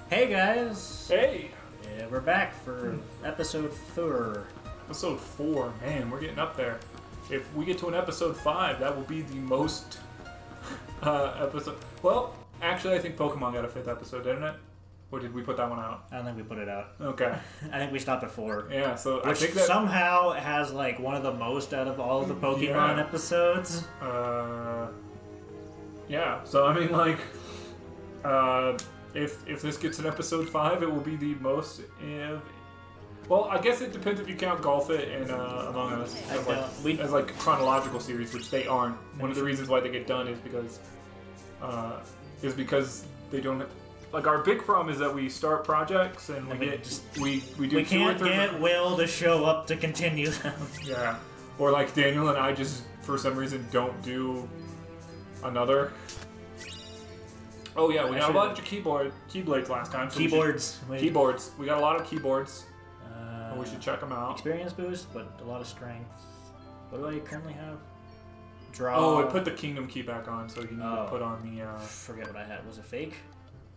Hey guys! Hey! Yeah, we're back for episode 4. Episode 4. Man, we're getting up there. If we get to an episode 5, that will be the most episode. Well, actually, I think Pokemon got a 5th episode, didn't it? Or did we put that one out? I don't think we put it out. Okay. I think we stopped at 4. Yeah, so Which I think that somehow has like one of the most out of all of the Pokemon episodes. Yeah, so I mean, like, if this gets an episode 5, it will be the most. Well, I guess it depends if you count Golf It and Among Us as like chronological series, which they aren't. One of the reasons why they get done is because they don't. Like, our big problem is that we start projects and we do. We can't get Will to show up to continue them. Yeah, or like Daniel and I just for some reason don't do another. Oh yeah, we got a bunch of keyblades last time. So keyboards. Keyboards. We got a lot of keyboards. And we should check them out. Experience boost, but a lot of strength. What do I currently have? Draw. Oh, it put the kingdom key back on, so you need to put on the. Forget what I had. Was it fake?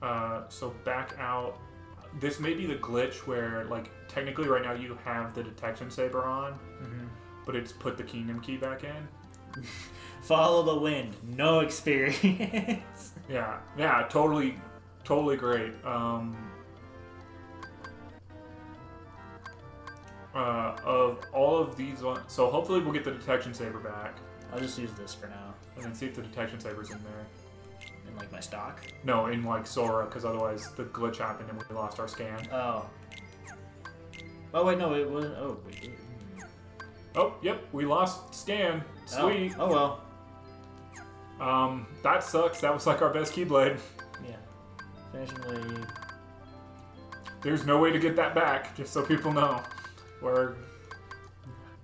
So back out. This may be the glitch where, like, technically right now you have the detection saber on, but it's put the kingdom key back in. Follow the wind. No experience. Yeah, totally great. Of all of these ones, so hopefully we'll get the detection saber back. I'll just use this for now. And then see if the detection saber's in there. In like my stock? No, in like Sora, because otherwise the glitch happened and we lost our scan. Oh. Oh wait, no, it was. Oh wait. Oh, yep, we lost scan. Sweet. Oh well. That sucks. That was like our best Keyblade. Yeah. Finishing lead. There's no way to get that back, just so people know.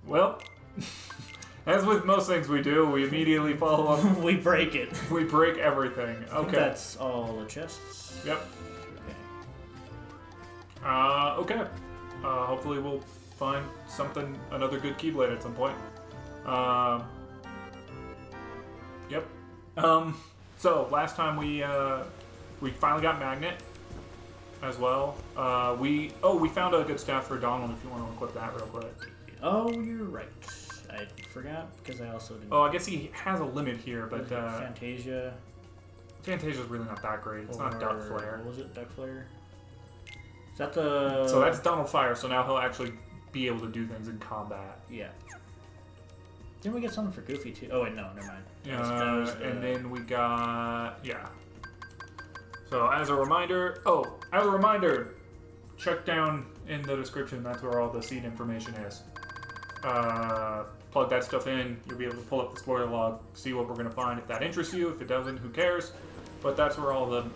Well, as with most things we do, we immediately follow up. We break it. We break everything. Okay. That's all the chests. Yep. Okay. Hopefully we'll find another good Keyblade at some point. Yep. So last time we finally got Magnet as well. We found a good staff for Donald if you want to equip that real quick. Oh, you're right. I forgot because I also didn't. Oh, I guess he has a limit here, but Fantasia. Fantasia's really not that great. It's not Duck Flare. What was it? Duck Flare? Is that the? So that's Donald Fire. So now he'll actually be able to do things in combat. Yeah. Didn't we get something for Goofy too? Oh wait, no, never mind. And then we got So as a reminder, check down in the description. That's where all the seed information is. Plug that stuff in. You'll be able to pull up the spoiler log, see what we're going to find. If that interests you, if it doesn't, who cares? But that's where all the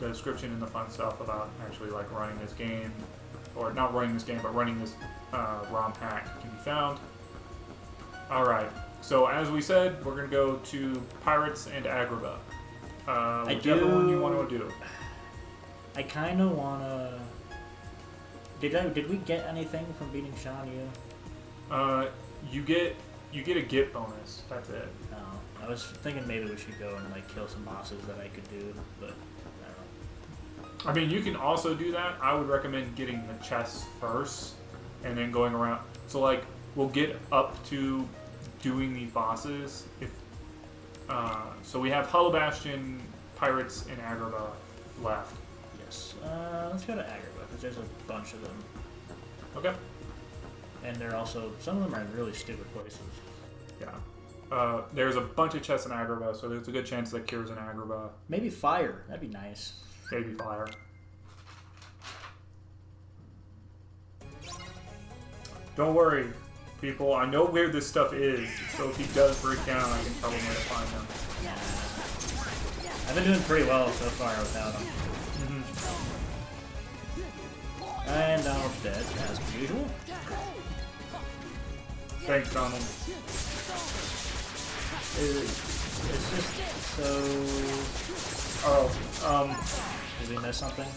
description and the fun stuff about actually like running this game, or not running this game, but running this ROM hack can be found. All right. So as we said, we're going to go to Pirates and Agrabah. Whichever one you want to do. I kind of want to... Did we get anything from beating Shan Yu? You get a get bonus. That's it. Oh, I was thinking maybe we should go and like kill some bosses that I could do, but I don't know. I mean, you can also do that. I would recommend getting the chests first and then going around. So like, we'll get up to doing these bosses if. So we have Hollow Bastion, Pirates, and Agrabah left. Yes. Let's go to Agrabah because there's a bunch of them. Okay. And they're also, some of them are in really stupid places. Yeah. There's a bunch of chests in Agrabah, so there's a good chance that cures in Agrabah. Maybe fire. That'd be nice. Maybe fire. Don't worry, people. I know where this stuff is, so if he does break down, I can probably find him. I've been doing pretty well so far without him. And Donald's dead, as per usual. Thanks, Donald. It's just so... Did we miss something?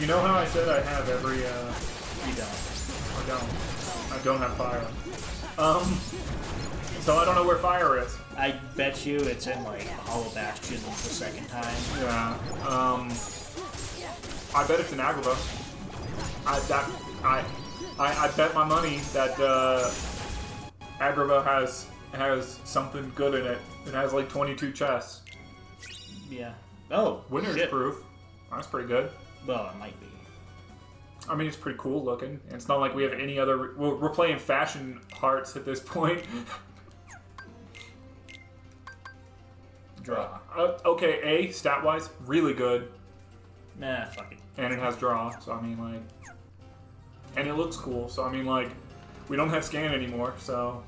You know how I said I have every, You don't. I don't have fire. So I don't know where fire is. I bet you it's in like Hollow Bastion the second time. Yeah. I bet it's an Agrabah. I bet my money that Agrabah has something good in it. It has like 22 chests. Yeah. Oh, winner's shit. proof. That's pretty good. Well, it might be. I mean, it's pretty cool looking. It's not like we have any other... We're playing fashion hearts at this point. Draw. Okay, A, stat-wise, really good. Nah, fuck it. And it has draw, so I mean, like... And it looks cool, so I mean, like... We don't have scan anymore, so...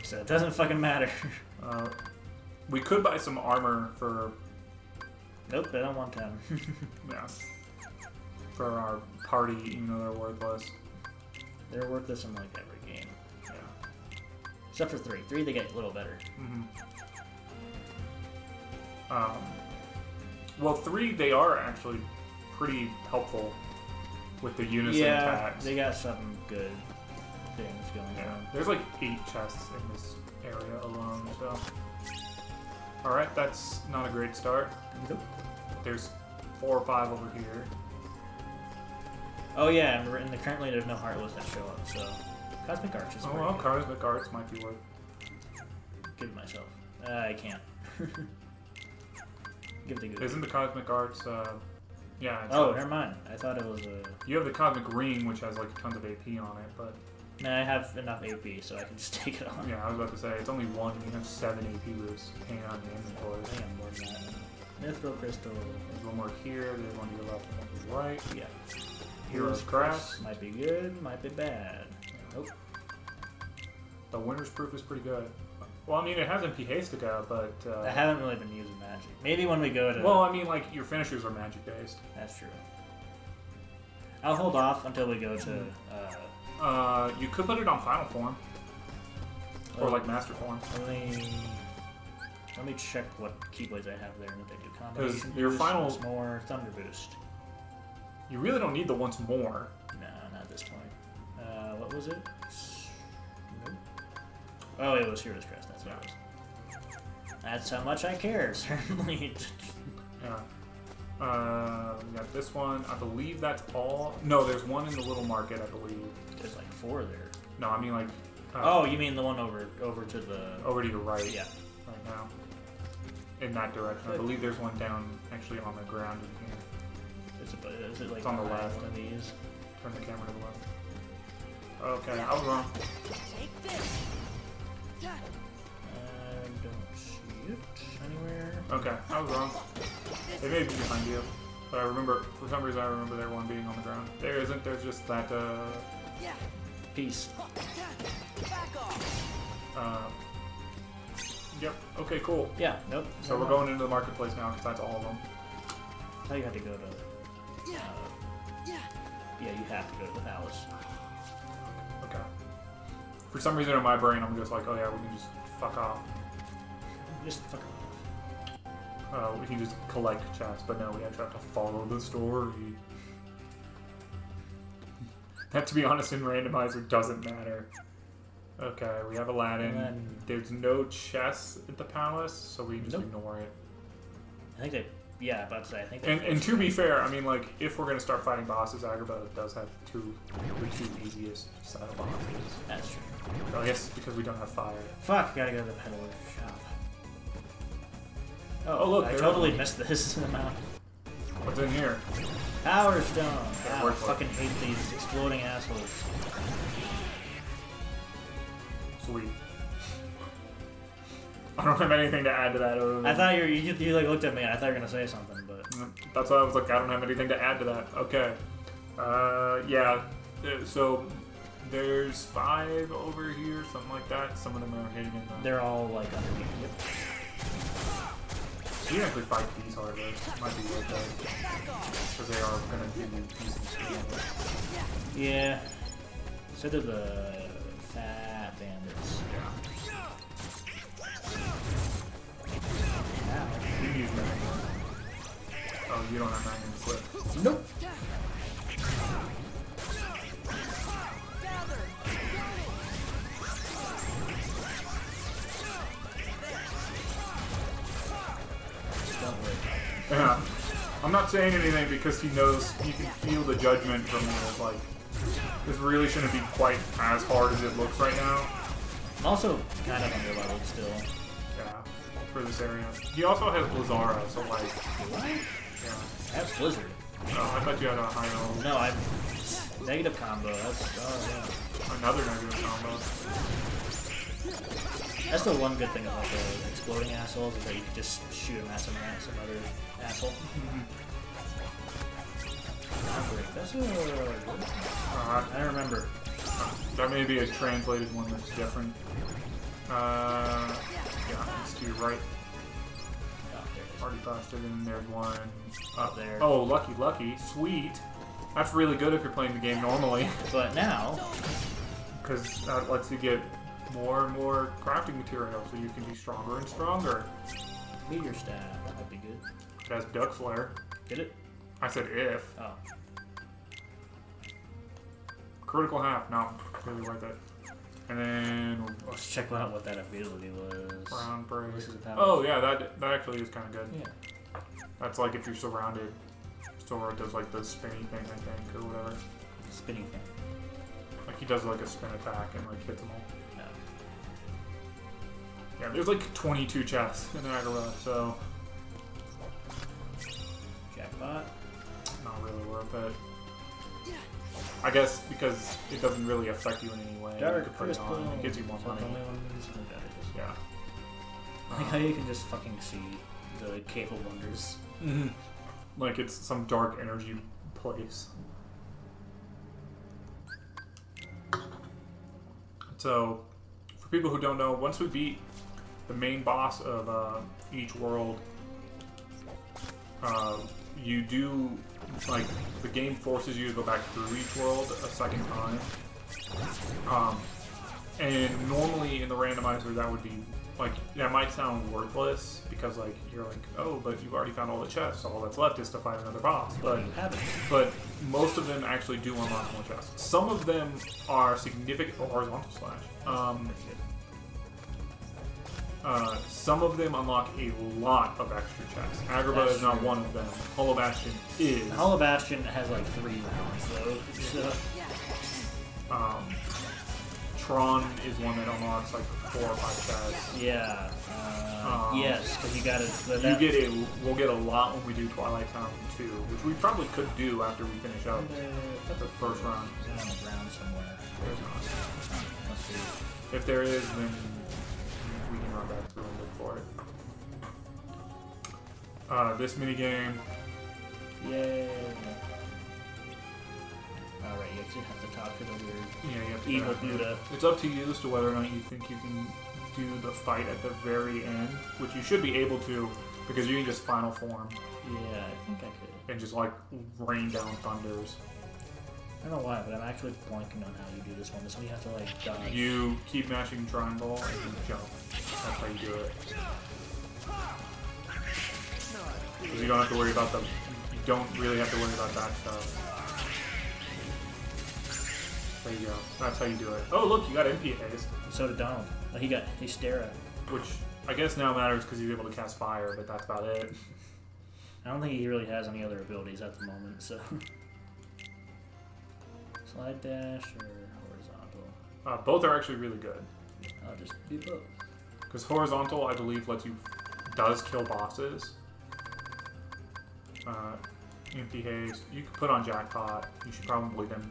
So it doesn't fucking matter. We could buy some armor for... Nope, I don't want them. Yeah. For our party, even though they're worthless. They're worthless in like every game. Yeah. Except for 3. 3 they get a little better. Mm-hmm. Well, 3 they are actually pretty helpful with the unison attacks. They got some good things going on. There's like 8 chests in this area alone, so... Alright, that's not a great start. Nope. There's 4 or 5 over here. Oh yeah, and currently there's no Heartless that show up, so... Cosmic Arch is well, Cosmic Arts might be worth... Give it myself. I can't. Give it a good. Isn't the Cosmic Arts, yeah, it's oh, never mind. I thought it was a... You have the Cosmic Ring, which has like tons of AP on it, but... Nah, I have enough AP, so I can just take it on. Yeah, I was about to say, it's only 1, and you have 7 AP boosts hanging on the inventory. I am more than that. Mithril Crystal. There's one more here, there's one to your left and one to your right. Yeah. Hero's Crest. Might be good, might be bad. Nope. The Winner's Proof is pretty good. Well, I mean, it has MP Hastica, but... I haven't really been using magic. Maybe when we go to... Well, I mean, like, your finishers are magic-based. That's true. I'll hold off until we go to... you could put it on Final Form. Or, like, Master Form. Let me check what Keyblades I have there and if they do combination your boost, final... once more, Thunder Boost. You really don't need the once more. No, not at this point. What was it? Nope. Oh, it was Hero's Crest. That's what it was. That's how much I care, certainly. Yeah. We got this one. I believe that's all. No, there's one in the little market, I believe. There's like 4 there. No, I mean like... oh, you mean the one over to the... Over to your right. Yeah. Right now. In that direction. I believe there's one down, actually, on the ground in here. Is it like it's on the left. One of these? Turn the camera to the left. Okay, I was wrong. Take this. I don't see it anywhere. Okay, I was wrong. It may be behind you. But I remember, for some reason I remember there one being on the ground. There isn't, there's just that, Peace. Back off. Yep, okay, cool. Yeah, nope. So we're going into the marketplace now, because that's all of them. I thought you had to go to... yeah, you have to go to the palace. Okay. For some reason in my brain, I'm just like, oh yeah, we can just fuck off. Just fuck off. We can just collect chests, but no, we actually have to follow the story. That, to be honest, in randomizer doesn't matter. Okay, we have Aladdin. There's no chests at the palace, so we can just ignore it. I think they... Yeah, about to say, I think they... And to be fair, I mean, like, if we're going to start fighting bosses, Agrabah does have the 2 easiest set of bosses. That's true. So I guess because we don't have fire. Fuck, gotta go to the peddler's shop. Oh, look, I totally missed this amount. What's in here? Power Stone! Yeah, I fucking hate these exploding assholes. Sweet. I don't have anything to add to that other than... I thought you like looked at me and I thought you were gonna say something, but... That's why I was like, I don't have anything to add to that. Okay. Yeah. So, there's 5 over here, something like that. Some of them are hidden in the... They're all like underneath. Yep. You can actually fight these hardware. It might be worth it. Because they are going to give you decent speed. Yeah. So do the fat bandits. Yeah. Ow. You can use Magnum. Oh, you don't have Magnum Flip. Nope. Don't worry. Yeah. I'm not saying anything because he knows, you can feel the judgment from me of like, this really shouldn't be quite as hard as it looks right now. I'm also kind of underleveled still. Yeah, for this area. He also has Blizzara, so like, What? yeah. I have Blizzard. Oh, I thought you had a high level. No, I'm negative combo. That's, oh yeah. Another negative combo. That's the one good thing about the exploding assholes is that you can just shoot them at some other asshole. That's I don't remember. That may be a translated one that's different. Yeah, it's to your right. Already busted, and there's one up there. Oh, lucky, sweet. That's really good if you're playing the game normally. But now, because that lets you get more and more crafting material, so you can be stronger and stronger. meteor staff, that might be good. It has Duck Flare. Did it? I said if. Oh. Critical half, no, really worth it. And then Let's check out what that ability was. Round break. Power. Oh yeah, that actually is kind of good. Yeah. That's like if you're surrounded. Sora does like the spinny thing, I think, or whatever. Spinning thing. Like he does like a spin attack and like hits them all. No. Yeah, there's like 22 chests in Agora, so Jackpot. not really worth it. I guess because it doesn't really affect you in any way. Dark you can put it on. crystal. It gives you more money. Yeah. Like how you can just fucking see the cable wonders. Mm-hmm. Like it's some dark energy place. So, for people who don't know, once we beat the main boss of each world, you do, like, the game forces you to go back through each world a second time. And normally in the randomizer that would be, like, that might sound worthless because, like, you're like, oh, but you've already found all the chests, so all that's left is to fight another boss. But you haven't. But most of them actually do unlock more chests. Some of them are significant, horizontal slash. Some of them unlock a lot of extra chests. Agrabah is not one of them. Hollow Bastion is. Hollow Bastion has like 3 rounds though. So. Tron is one that unlocks like 4 or 5 chests. Yeah. Yes, because you got to. We'll get a lot when we do Twilight Town 2, which we probably could do after we finish up the first round. It's on the ground somewhere. There's not. Must be. If there is, then we can run back through and look for it. This minigame. Yay. Alright, you actually have to talk to the weird You have to evil Buddha. It's up to you as to whether or not you think you can do the fight at the very end, which you should be able to, because you can just final form. Yeah, I think I could. And just like rain down thunders. I don't know why, but I'm actually blanking on how you do this one. This one you have to like dodge. You keep mashing triangle and you jump. That's how you do it. Because you don't have to worry about you don't really have to worry about that stuff. There you go. That's how you do it. Oh, look, you got MP haste. So did Donald. Oh, he's Terra. Which I guess now matters because he's able to cast fire, but that's about it. I don't think he really has any other abilities at the moment, so. Slide dash or horizontal? Both are actually really good. I'll just do both. Because horizontal, I believe, does kill bosses. MP haste. You can put on jackpot. You should probably then.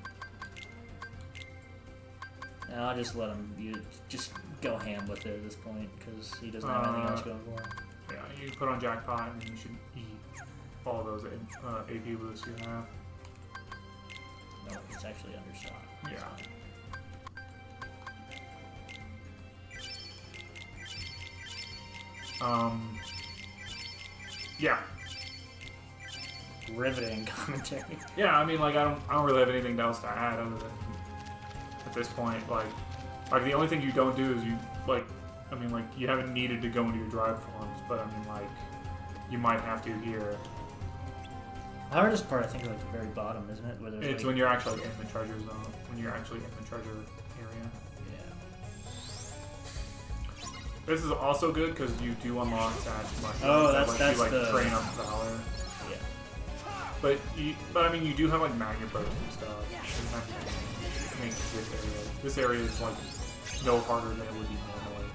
And I'll just let him. You just go ham with it at this point because he doesn't have anything else going for him. Yeah, you can put on jackpot and then you should eat all those AP boosts you have. No, it's actually undershot. Yeah. Yeah. Riveting commentary. Yeah, I mean, like I don't really have anything else to add other than at this point, like the only thing you don't do is you haven't needed to go into your drive forms, but I mean, like you might have to here. The hardest part, I think, is like the very bottom, isn't it? Where there's it's when you're actually in the treasure zone, when you're actually in the treasure area. Yeah. This is also good because you do unlock that. Oh, that's you, like, the train up Valor. Yeah. but I mean, you do have like magnet boats and stuff. And makes this area is like no harder than it would be normally.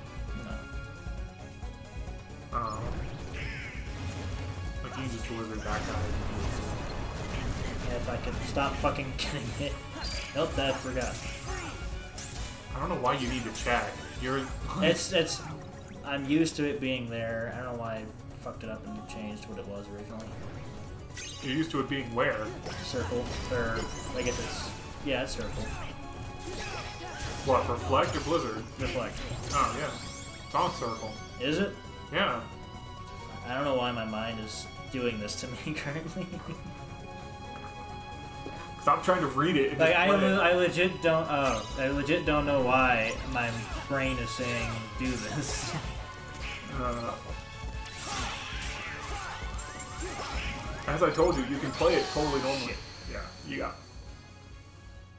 No. Like you just delivered that guy. Yeah, if I could stop fucking getting hit. Nope, that I forgot. I don't know why you need to check. It's. I'm used to it being there. I don't know why I fucked it up and changed what it was originally. You're used to it being where? Circle. Or I guess it's it's circle. What, reflect or blizzard? Reflect. Oh yeah. It's on circle. Is it? Yeah. I don't know why my mind is doing this to me currently. Stop trying to read it. Like I legit don't. Oh, I legit don't know why my brain is saying do this. As I told you, you can play it totally normally. Yeah, you got.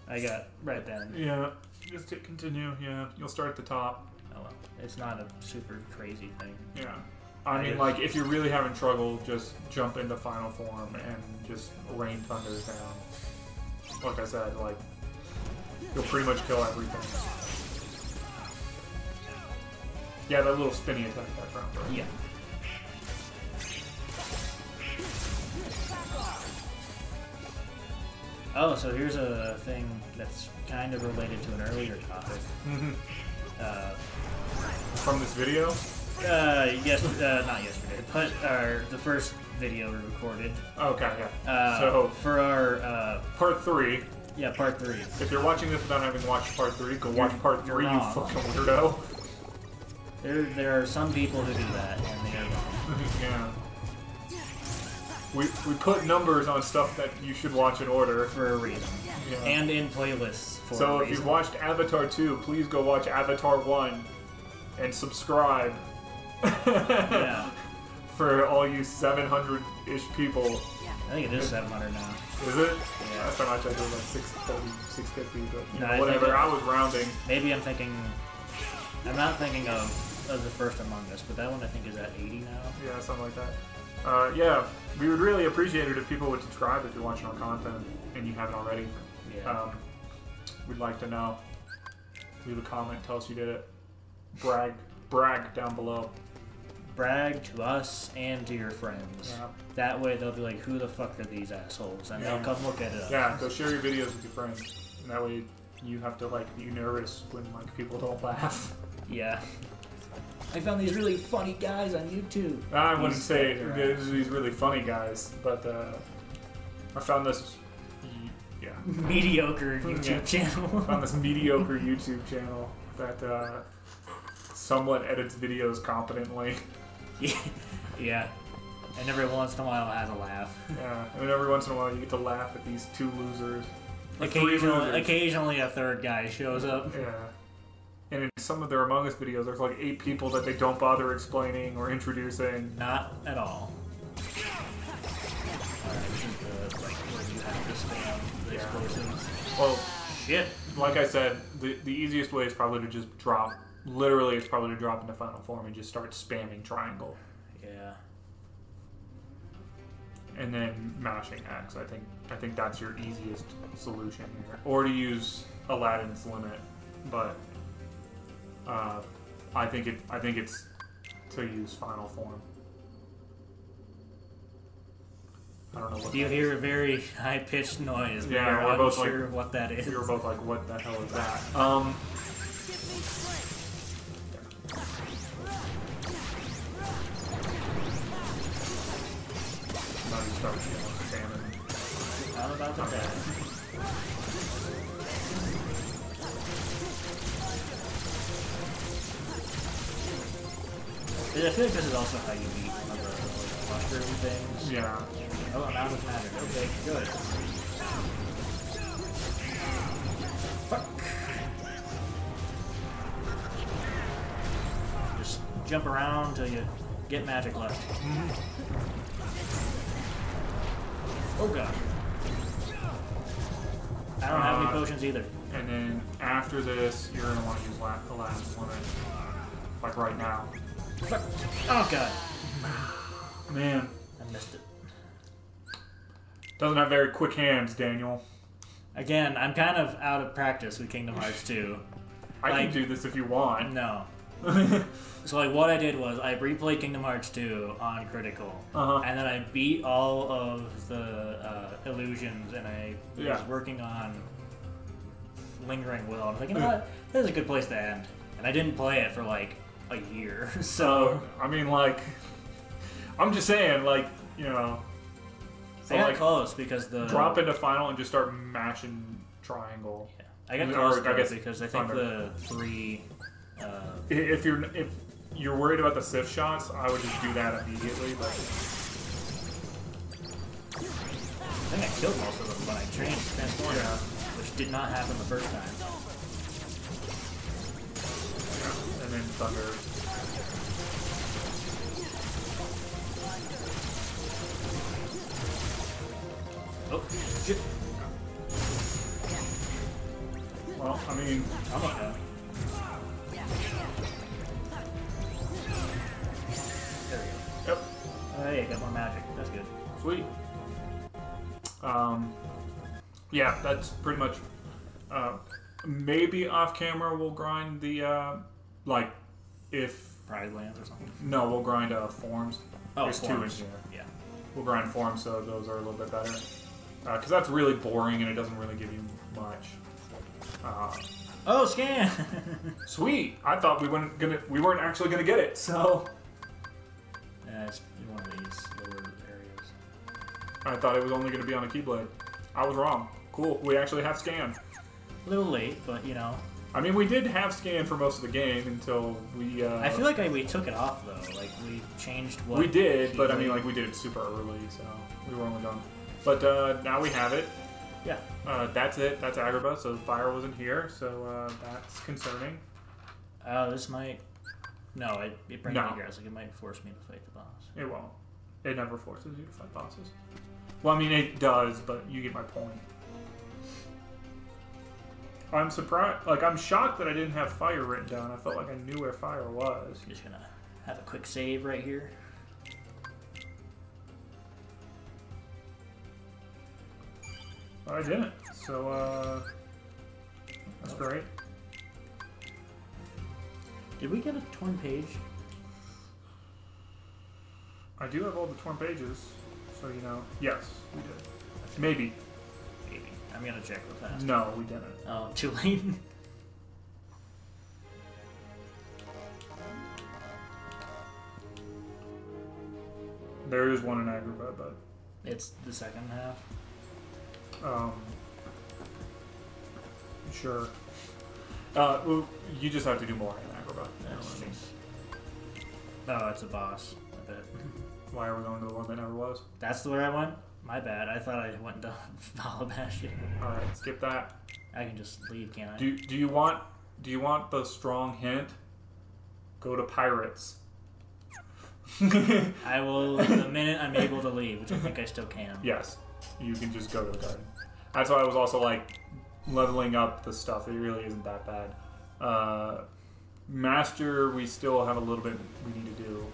I got right then. Yeah, just hit continue. Yeah, you'll start at the top. Oh well, it's not a super crazy thing. Yeah. I mean, like, if you're really having trouble, just jump into final form and just rain thunders down. Like I said, like, you'll pretty much kill everything. Yeah, that little spinny attack that round, right? Yeah. Oh, so here's a thing that's kind of related to an earlier topic. From this video? Yes, not yesterday, but the first video we recorded. Okay, yeah. So for our part 3. Yeah, part 3. If you're watching this without having watched part 3, go watch part 3, you fucking weirdo. There are some people who do that, and they are wrong. Yeah. We put numbers on stuff that you should watch in order. For a reason. Yeah. And in playlists for so a reason. if you've watched Avatar 2, please go watch Avatar 1 and subscribe. Yeah. For all you 700-ish people. I think it is 700 now. Is it? Yeah. Last time I checked it was like 630, 650, but No, whatever. I was rounding. Maybe I'm not thinking of the first Among Us, but that one I think is at 80 now. Yeah, something like that. Yeah, we would really appreciate it if people would subscribe if you're watching our content and you haven't already. Yeah. We'd like to know. Leave a comment, tell us you did it. Brag down below. Brag to us and to your friends. Yeah. That way they'll be like, who the fuck are these assholes? And they'll come look at it. Yeah, go share your videos with your friends. And that way you have to like be nervous when like people don't laugh. Yeah. I found these really funny guys on YouTube. I wouldn't say these really funny guys, but I found this mediocre YouTube channel. I found this mediocre YouTube channel that somewhat edits videos competently. Yeah. And every once in a while it has a laugh. Yeah, and then every once in a while you get to laugh at these 2 losers. Occasionally a third guy shows up. Yeah. And in some of their Among Us videos, there's like 8 people that they don't bother explaining or introducing. Not at all. Alright, this is the, like, where you have to spam the explosives. Well, shit. Like I said, the easiest way is probably to just drop. Literally, it's probably to drop into final form and just start spamming triangle. Yeah. And then mashing X. I think that's your easiest solution here. Or to use Aladdin's Limit, but I think it's to use final form. I don't know what. You hear a very high-pitched noise. Yeah, we're both unsure like, what that is. We were both like, "What the hell is that?" I'm about to die. I feel like this is also how you beat one of the mushroom things. Yeah. Oh, I'm out of magic. Okay, good. Fuck. Just jump around till you get magic left. Oh god. I don't have any potions either. And then after this, you're going to want to use the last one, like right now. Fuck. Oh god. Man. I missed it. Doesn't have very quick hands, Daniel. Again, I'm kind of out of practice with Kingdom Hearts 2. I can do this if you want. No. So like what I did was I replayed Kingdom Hearts 2 on Critical, and then I beat all of the illusions, and I was working on Lingering Will. I was like, you know what, this is a good place to end. And I didn't play it for like a year, so... I mean, like, I'm just saying, like, you know... I got close because the... Drop into Final and just start mashing triangle. Yeah. I got close because I think the 3... If you're worried about the Sif shots, I would just do that immediately. But I think I killed most of them when I transformed, which did not happen the first time. Yeah. And then Thunder. Oh shit! Well, I mean, I'm okay. Yep. Oh, hey, got more magic. That's good. Sweet. Yeah, that's pretty much. Maybe off camera we'll grind the like if Pride Lands or something. No, we'll grind forms. Oh, there's forms. 2 in here. Yeah. We'll grind forms, so those are a little bit better. Because that's really boring and it doesn't really give you much. Oh, scan! Sweet. I thought we weren't actually gonna get it. So. Yeah, it's in one of these lower areas. I thought it was only gonna be on a Keyblade. I was wrong. Cool. We actually have scan. A little late, but you know. I mean, we did have scan for most of the game until we. I feel like we took it off though. Like we changed what. We did, but I mean, like we did it super early, so we were only done. But now we have it. Yeah. That's it. That's Agrabah. So fire wasn't here, so that's concerning. Oh, this might. No, it brings me here. Like it might force me to fight the boss. It won't. It never forces you to fight bosses. Well, I mean, it does, but you get my point. I'm surprised. Like, I'm shocked that I didn't have fire written down. I felt like I knew where fire was. Just gonna have a quick save right here. But I didn't. So, that's great. Did we get a torn page? I do have all the torn pages, so you know. Yes, we did. Maybe. Maybe. I'm gonna check real fast. No, we didn't. Oh, too late. There is one in Agrabah, but it's the second half. Sure. Well, you just have to do more in Agrabah. Oh, it's a boss. I bet. Why are we going to the one that never was? That's the way I went? My bad. I thought I went to Valor Bastion. Alright, skip that. I can just leave, can't I? Do you want the strong hint? Go to pirates. I will the minute I'm able to leave, which I think I still can. Yes. You can just go to the garden. That's why I was also like leveling up the stuff. It really isn't that bad. Master, we still have a little bit we need to do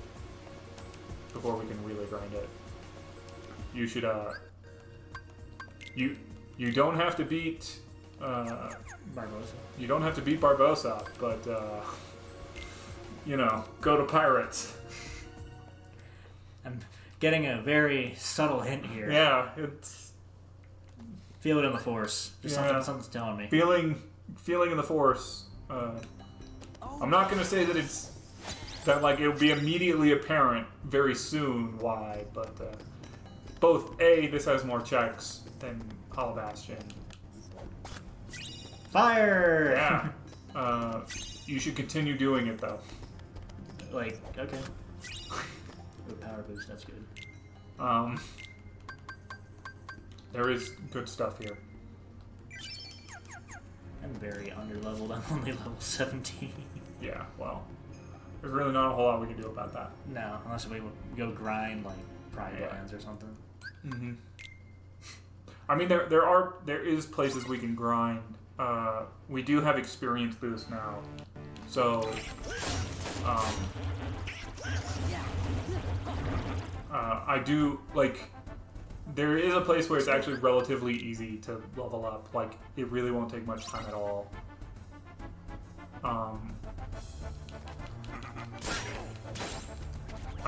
before we can really grind it. You should you don't have to beat Barbosa. You don't have to beat Barbosa, but you know, go to pirates. I'm getting a very subtle hint here. Yeah, it's feel it in the force. Just something's telling me. Feeling in the force. I'm not gonna say that it's that like it'll be immediately apparent very soon why, but both this has more checks than Hollow Bastion. Fire! Yeah. You should continue doing it though. Like, okay. Ooh, power boost, that's good. There is good stuff here. I'm very underleveled. I'm only level 17. Yeah, well, there's really not a whole lot we can do about that. No, unless we go grind like Pride Lands or something. Mm-hmm. I mean, there is places we can grind. We do have experience boost now, so I do like there is a place where it's actually relatively easy to level up. Like, it really won't take much time at all. I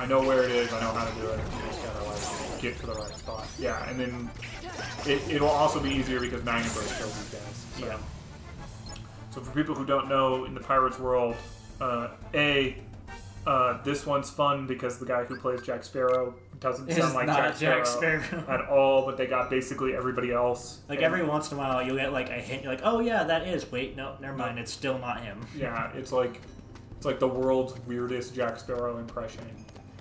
know where it is, I know how to do it. You just gotta, like, get to the right spot. Yeah, and then it'll also be easier because Magnet Burst kills these guys. So. Yeah. So for people who don't know, in the Pirates world, this one's fun because the guy who plays Jack Sparrow doesn't sound like Jack Sparrow at all, but they got basically everybody else. Like, every once in a while, you'll get, like, a hint. You're like, oh, yeah, that is. Wait, no, never mind. It's still not him. Yeah, it's like the world's weirdest Jack Sparrow impression.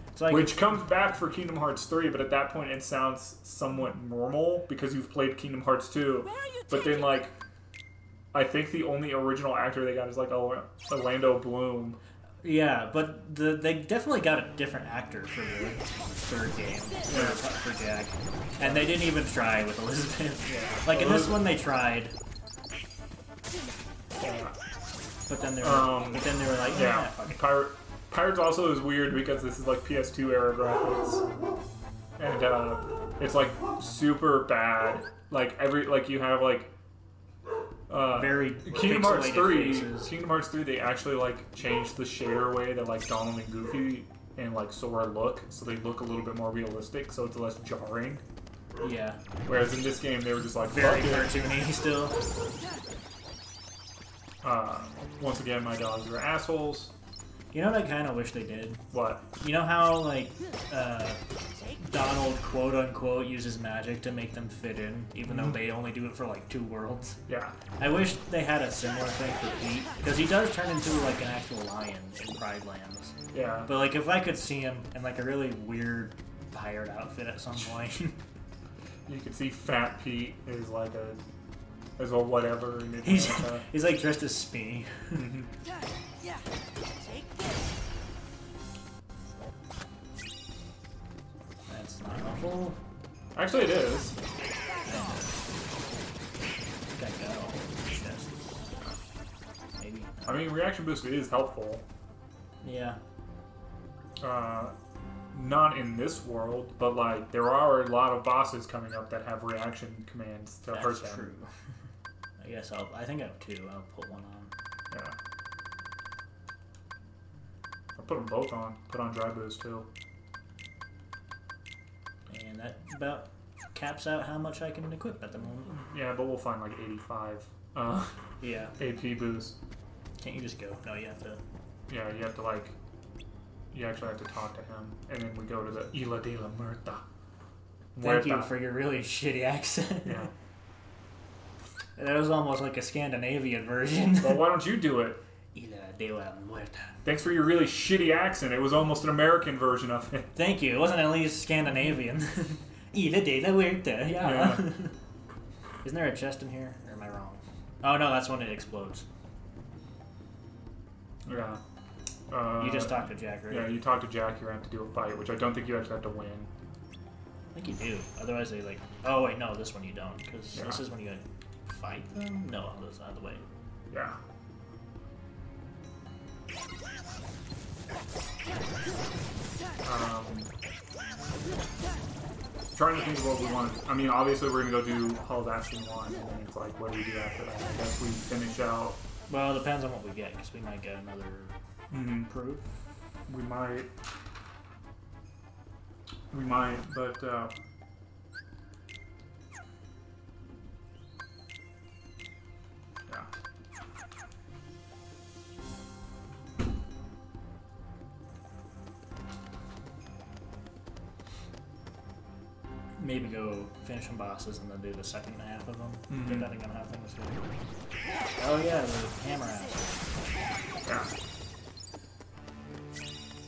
It's like, which comes back for Kingdom Hearts 3, but at that point it sounds somewhat normal because you've played Kingdom Hearts 2. But then, like, I think the only original actor they got is, like, Orlando Bloom. Yeah, but they definitely got a different actor for the third game, for Jack. And they didn't even try with Elizabeth. Yeah. Like, in this one they tried. Yeah. But then they were like, yeah. Pirates also is weird because this is, like, PS2 era graphics. And, it's, like, super bad. Like, you have, like, very Kingdom Hearts 3. faces. Kingdom Hearts 3, they actually like changed the shader way that like Donald and Goofy and like Sora look, so they look a little bit more realistic, so it's less jarring. Yeah. Whereas in this game, they were just like very cartoony still. Once again, my dogs are assholes. You know what I kind of wish they did? What? You know how, like, Donald, quote-unquote, uses magic to make them fit in, even though they only do it for, like, 2 worlds? Yeah. I wish they had a similar thing for Pete, because he does turn into, like, an actual lion in Pride Lands. Yeah. But, like, if I could see him in, like, a really weird pirate outfit at some point. You could see Fat Pete is, like, as a whatever in Atlanta. He's, like, dressed as Spinny. Yeah. Take this. That's not helpful. Actually, it is. Maybe. I mean, reaction boost is helpful. Yeah. Not in this world, but like there are a lot of bosses coming up that have reaction commands to hurt them. That's true. I guess I think I have 2. I'll put one on. Yeah. I'll put them both on. Put on dry boost too. And that about caps out how much I can equip at the moment. Yeah, but we'll find like 85 yeah. AP boost. Can't you just go? No, you have to. Yeah, you have to like. You actually have to talk to him, and then we go to the Isla de la Muerta. Thank you for your really shitty accent. Yeah. That was almost like a Scandinavian version. Well, why don't you do it? Isla de la Muerta. Thanks for your really shitty accent. It was almost an American version of it. Thank you. It wasn't at least Scandinavian. Isla de la Muerta. Yeah. Isn't there a chest in here? Or am I wrong? Oh no, that's when it explodes. Yeah. You just talk to Jack, right? Yeah, you talk to Jack, you're going to have to do a fight, which I don't think you actually have to win. I think you do. Otherwise they like... Oh wait, no, this one you don't. Because this is when you fight them? No, that's not the way. Yeah. Trying to think of what we want. I mean, obviously we're going to go do Hall of Action 1, and then it's like, what do we do after that? I guess we finish out... Well, it depends on what we get, because we might get another proof. We might, but yeah. Maybe go finish some bosses and then do the second half of them, depending on how things go. Oh yeah, the hammer ass. Yeah.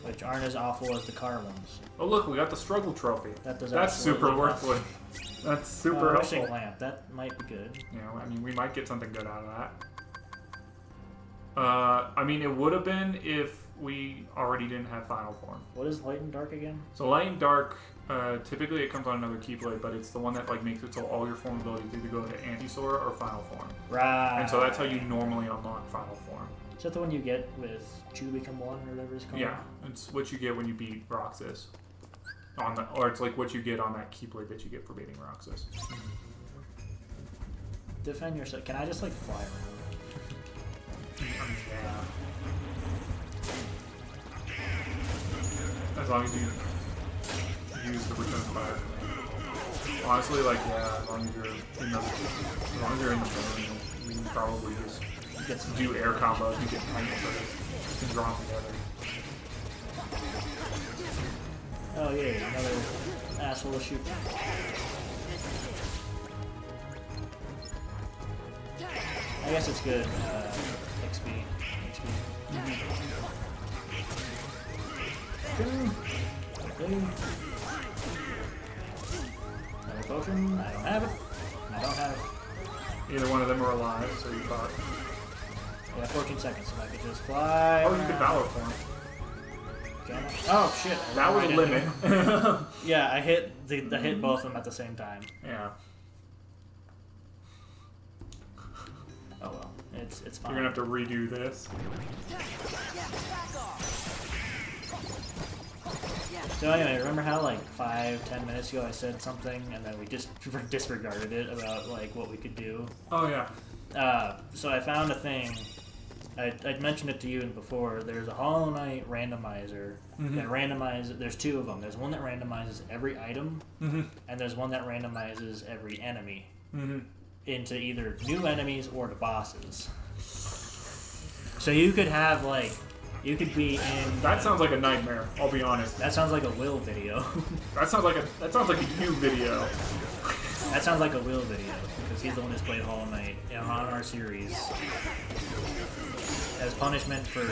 Which aren't as awful as the car ones. Oh look, we got the struggle trophy. That's super worthwhile. That's super helpful. Rushing lamp, that might be good. You know, I mean, we might get something good out of that. I mean, it would have been if we already didn't have Final Form. What is light and dark again? So light and dark, typically it comes on another Keyblade, but it's the one that like makes it so all your form abilities either go into Anti-Sora or Final Form. Right. And so that's how you normally unlock Final Form. Is that the one you get with 2 become 1 or whatever it's called? Yeah, it's what you get when you beat Roxas. on the, or it's like what you get on that Keyblade that you get for baiting Roxas. Defend yourself. Can I just like fly around? Yeah. As long as you use the return fire. Honestly, like, yeah, as long as you're in the zone, you can probably just get some do air combos and get tight first. You can draw them together. Oh yeah, another asshole to shoot. I guess it's good. XP. Another potion. I don't have it. I don't have it. Either one of them are alive, so you thought. Yeah, 14 seconds, so I could just fly. Oh, you could Valor form. Can I? Oh shit! That was a limit. Yeah, I hit both of them at the same time. Yeah. Oh well, it's fine. You're gonna have to redo this. So anyway, remember how like 5-10 minutes ago I said something and then we just disregarded it about like what we could do? Oh yeah. So I found a thing. I'd mentioned it to you before. There's a Hollow Knight randomizer that randomizes. There's two of them. There's one that randomizes every item, and there's one that randomizes every enemy into either new enemies or to bosses. So you could have like. You could be in. That sounds like a nightmare. I'll be honest. That sounds like a Will video. That sounds like a you video. That sounds like a Will video because he's the one who's played Hollow Knight on our series as punishment for.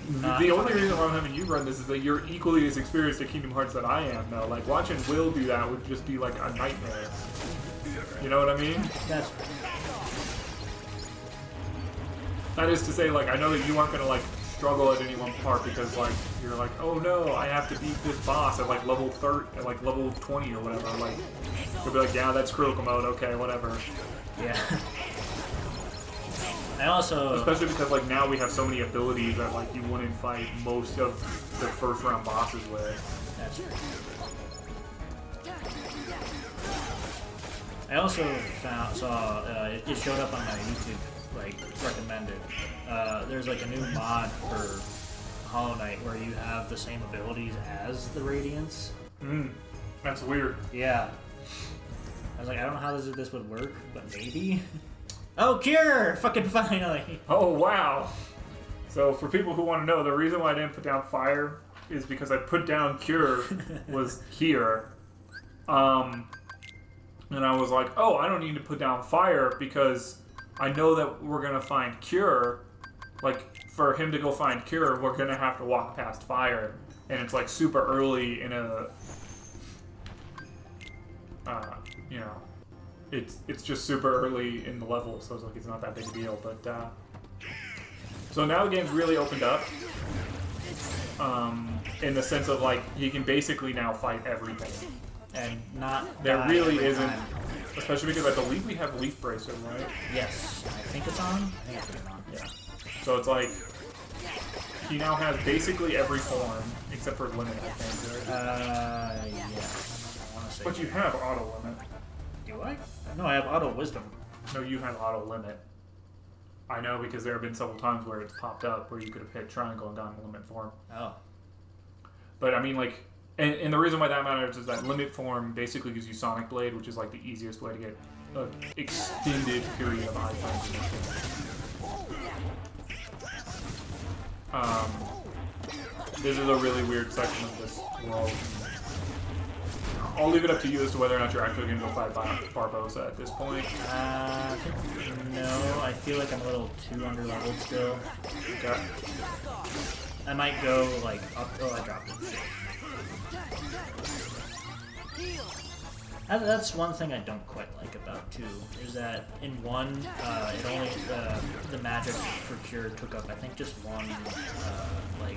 The only reason why I'm having you run this is that you're equally as experienced at Kingdom Hearts that I am. Though, like watching Will do that would just be like a nightmare. You know what I mean? That's. That is to say, like I know that you aren't gonna like. Struggle at any one part because like you're like, oh no, I have to beat this boss at like level 30, at like level 20 or whatever. Like you'll be like, yeah, that's critical mode. Okay, whatever. Yeah. I also, especially because like now we have so many abilities that like you wouldn't fight most of the first round bosses with. That's true. I also saw it showed up on my YouTube like recommended. There's like a new mod for Hollow Knight where you have the same abilities as the Radiants. That's weird. Yeah. I was like, I don't know how this would work, but maybe. Oh, Cure! Fucking finally! Oh, wow. So for people who want to know, the reason why I didn't put down Fire is because I put down Cure was here. And I was like, oh, I don't need to put down Fire because I know that we're going to find Cure. Like, for him to go find Cure, we're going to have to walk past Fire. And it's, like, super early in a... you know... It's just super early in the level, so it's like it's not that big a deal. But, so now the game's really opened up. In the sense of, like, he can basically now fight everything. And not... There really isn't... Especially because I believe we have Leaf Bracer, right? Yes. I think it's on. I think it's on. Yeah. So it's like... He now has basically every form, except for Limit, I think, right? Yeah. I want to say... But you have Auto Limit. Do I? No, I have Auto Wisdom. No, you have Auto Limit. I know because there have been several times where it's popped up where you could have hit Triangle and gotten Limit form. Oh. But I mean, like... And the reason why that matters is that Limit form basically gives you Sonic Blade, which is like the easiest way to get an extended period of items in this game. This is a really weird section of this world. I'll leave it up to you as to whether or not you're actually going to go fight Barbosa at this point. No, I feel like I'm a little too underleveled still. Okay. I might go like up. Oh, I dropped it. That's one thing I don't quite like about 2, is that in 1, it only, the magic for Cure took up, I think, just one, like,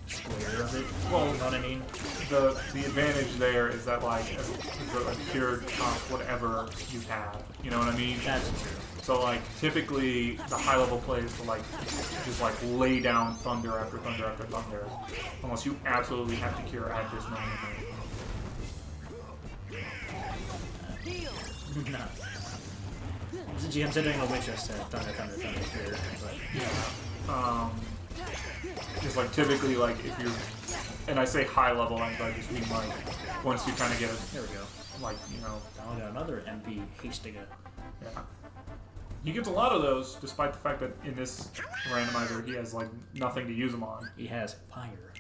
square of it. Well, you know what I mean? The advantage there is that, like, a Cure costs whatever you have, you know what I mean? That's true. So, like, typically, the high-level plays will, like, just, like, lay down thunder after thunder after thunder, unless you absolutely have to Cure at this moment. No. Considering a witch just said thunder, thunder, thunder, spirit. Yeah. Just like typically, like if you're, and I say high level, I just mean like once you kind of get it. There we go. Like, you know. Now I got another MP Hastiga. Yeah. He gets a lot of those, despite the fact that in this randomizer he has like nothing to use them on. He has fire.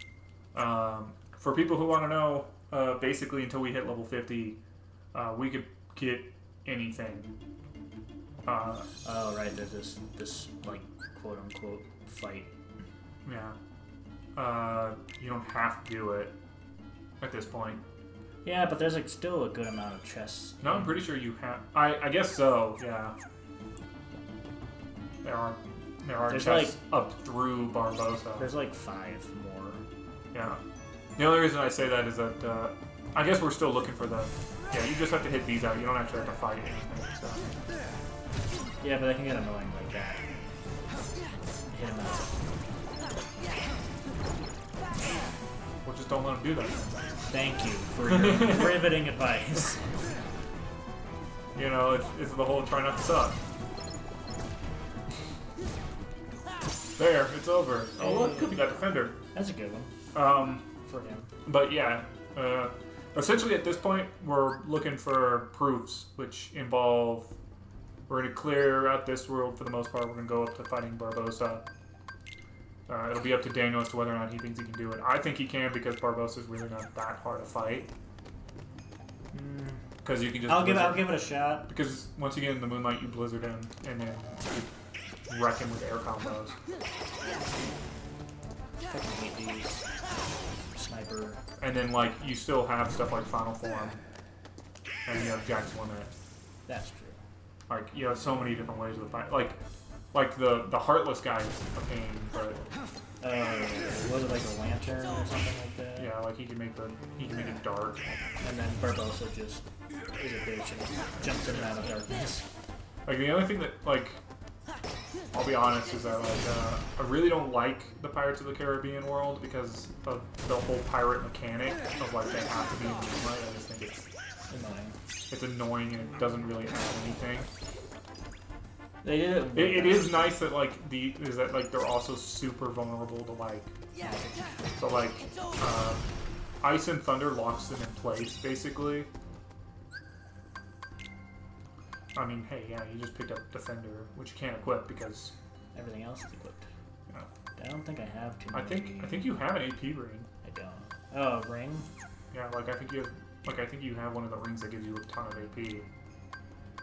For people who want to know, basically until we hit level 50, we could get anything. Oh right, there's this like quote unquote fight. Yeah. You don't have to do it at this point. Yeah, but there's like still a good amount of chests. No, I'm pretty sure you have. I guess so. Yeah. There are there's chests like, up through Barbosa. There's like 5 more. Yeah. The only reason I say that is that I guess we're still looking for the. Yeah, you just have to hit these out. You don't actually have to fight anything. So. Yeah, but they can get annoying like that. Hit him out. Well, just don't let him do that. Thank you for your riveting advice. You know, it's the whole try not to suck. There, it's over. Oh look, we got Defender. That's a good one. For him. But yeah, essentially at this point we're looking for proofs, which involve we're going to clear out this world for the most part. We're going to go up to fighting Barbosa. It'll be up to Daniel as to whether or not he thinks he can do it. I think he can because Barbosa's really not that hard to fight. Because you can just. I'll give it a shot. Because once you get in the moonlight, you blizzard him, and then you wreck him with air combos. Fucking hate these. Sniper. And then like you still have stuff like Final Form, and you have Jack's Limit. That's true. Like you have so many different ways of fight. Like the Heartless guy is a pain, but. Was it like a lantern or something like that? Yeah, like he can make it dark. And then Barbosa just is a bitch and jumps in and out of darkness. Like the only thing that like I'll be honest is that like I really don't like the Pirates of the Caribbean world because of the whole pirate mechanic of like they have to be in the moonlight. I just think it's annoying. It's annoying and it doesn't really add anything. They did it. It is nice that like they're also super vulnerable to like. So like, Ice and Thunder locks them in place basically. I mean, hey, yeah, you just picked up Defender, which you can't equip because everything else is equipped. Yeah. I don't think I have too many. I think you have an AP ring. I don't. Oh, ring? Yeah, like I think you have one of the rings that gives you a ton of AP.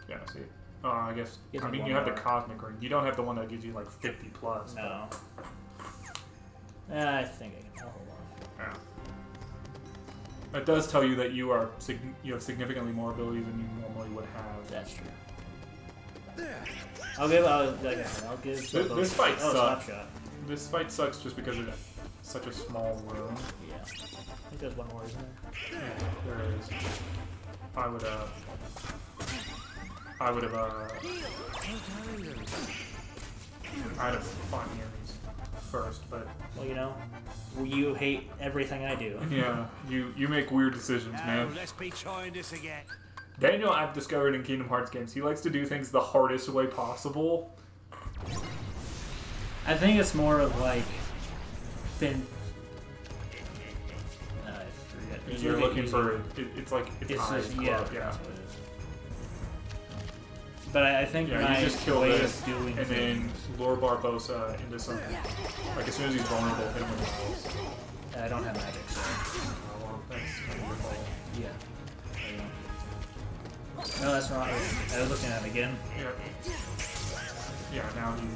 Yeah, see. I guess. I mean, you have the Cosmic Ring. You don't have the one that gives you like 50 plus. No. I think I can. I'll hold on. Yeah. It does tell you that you have significantly more abilities than you normally would have. That's true. I'll give. This fight sucks. Slapshot. This fight sucks just because it's such a small room. Yeah. I think there's one more, isn't there? Yeah, there is. I'd have fought the enemies first, but well, you know, you hate everything I do. Yeah, you make weird decisions, man. Let's be trying this again. Daniel, I've discovered in Kingdom Hearts games, he likes to do things the hardest way possible. I think it's more of like been. I forget. You're looking for it's like it's eyes just, club, yeah. That's what it is. But I think my you just kill way this of doing and then lure Barbosa into something. Like as soon as he's vulnerable, hit him with balls. I don't have magic, so. Well, that's kind of your fault. Yeah. No, that's not. I was looking at it again. Yeah. Yeah. Now you.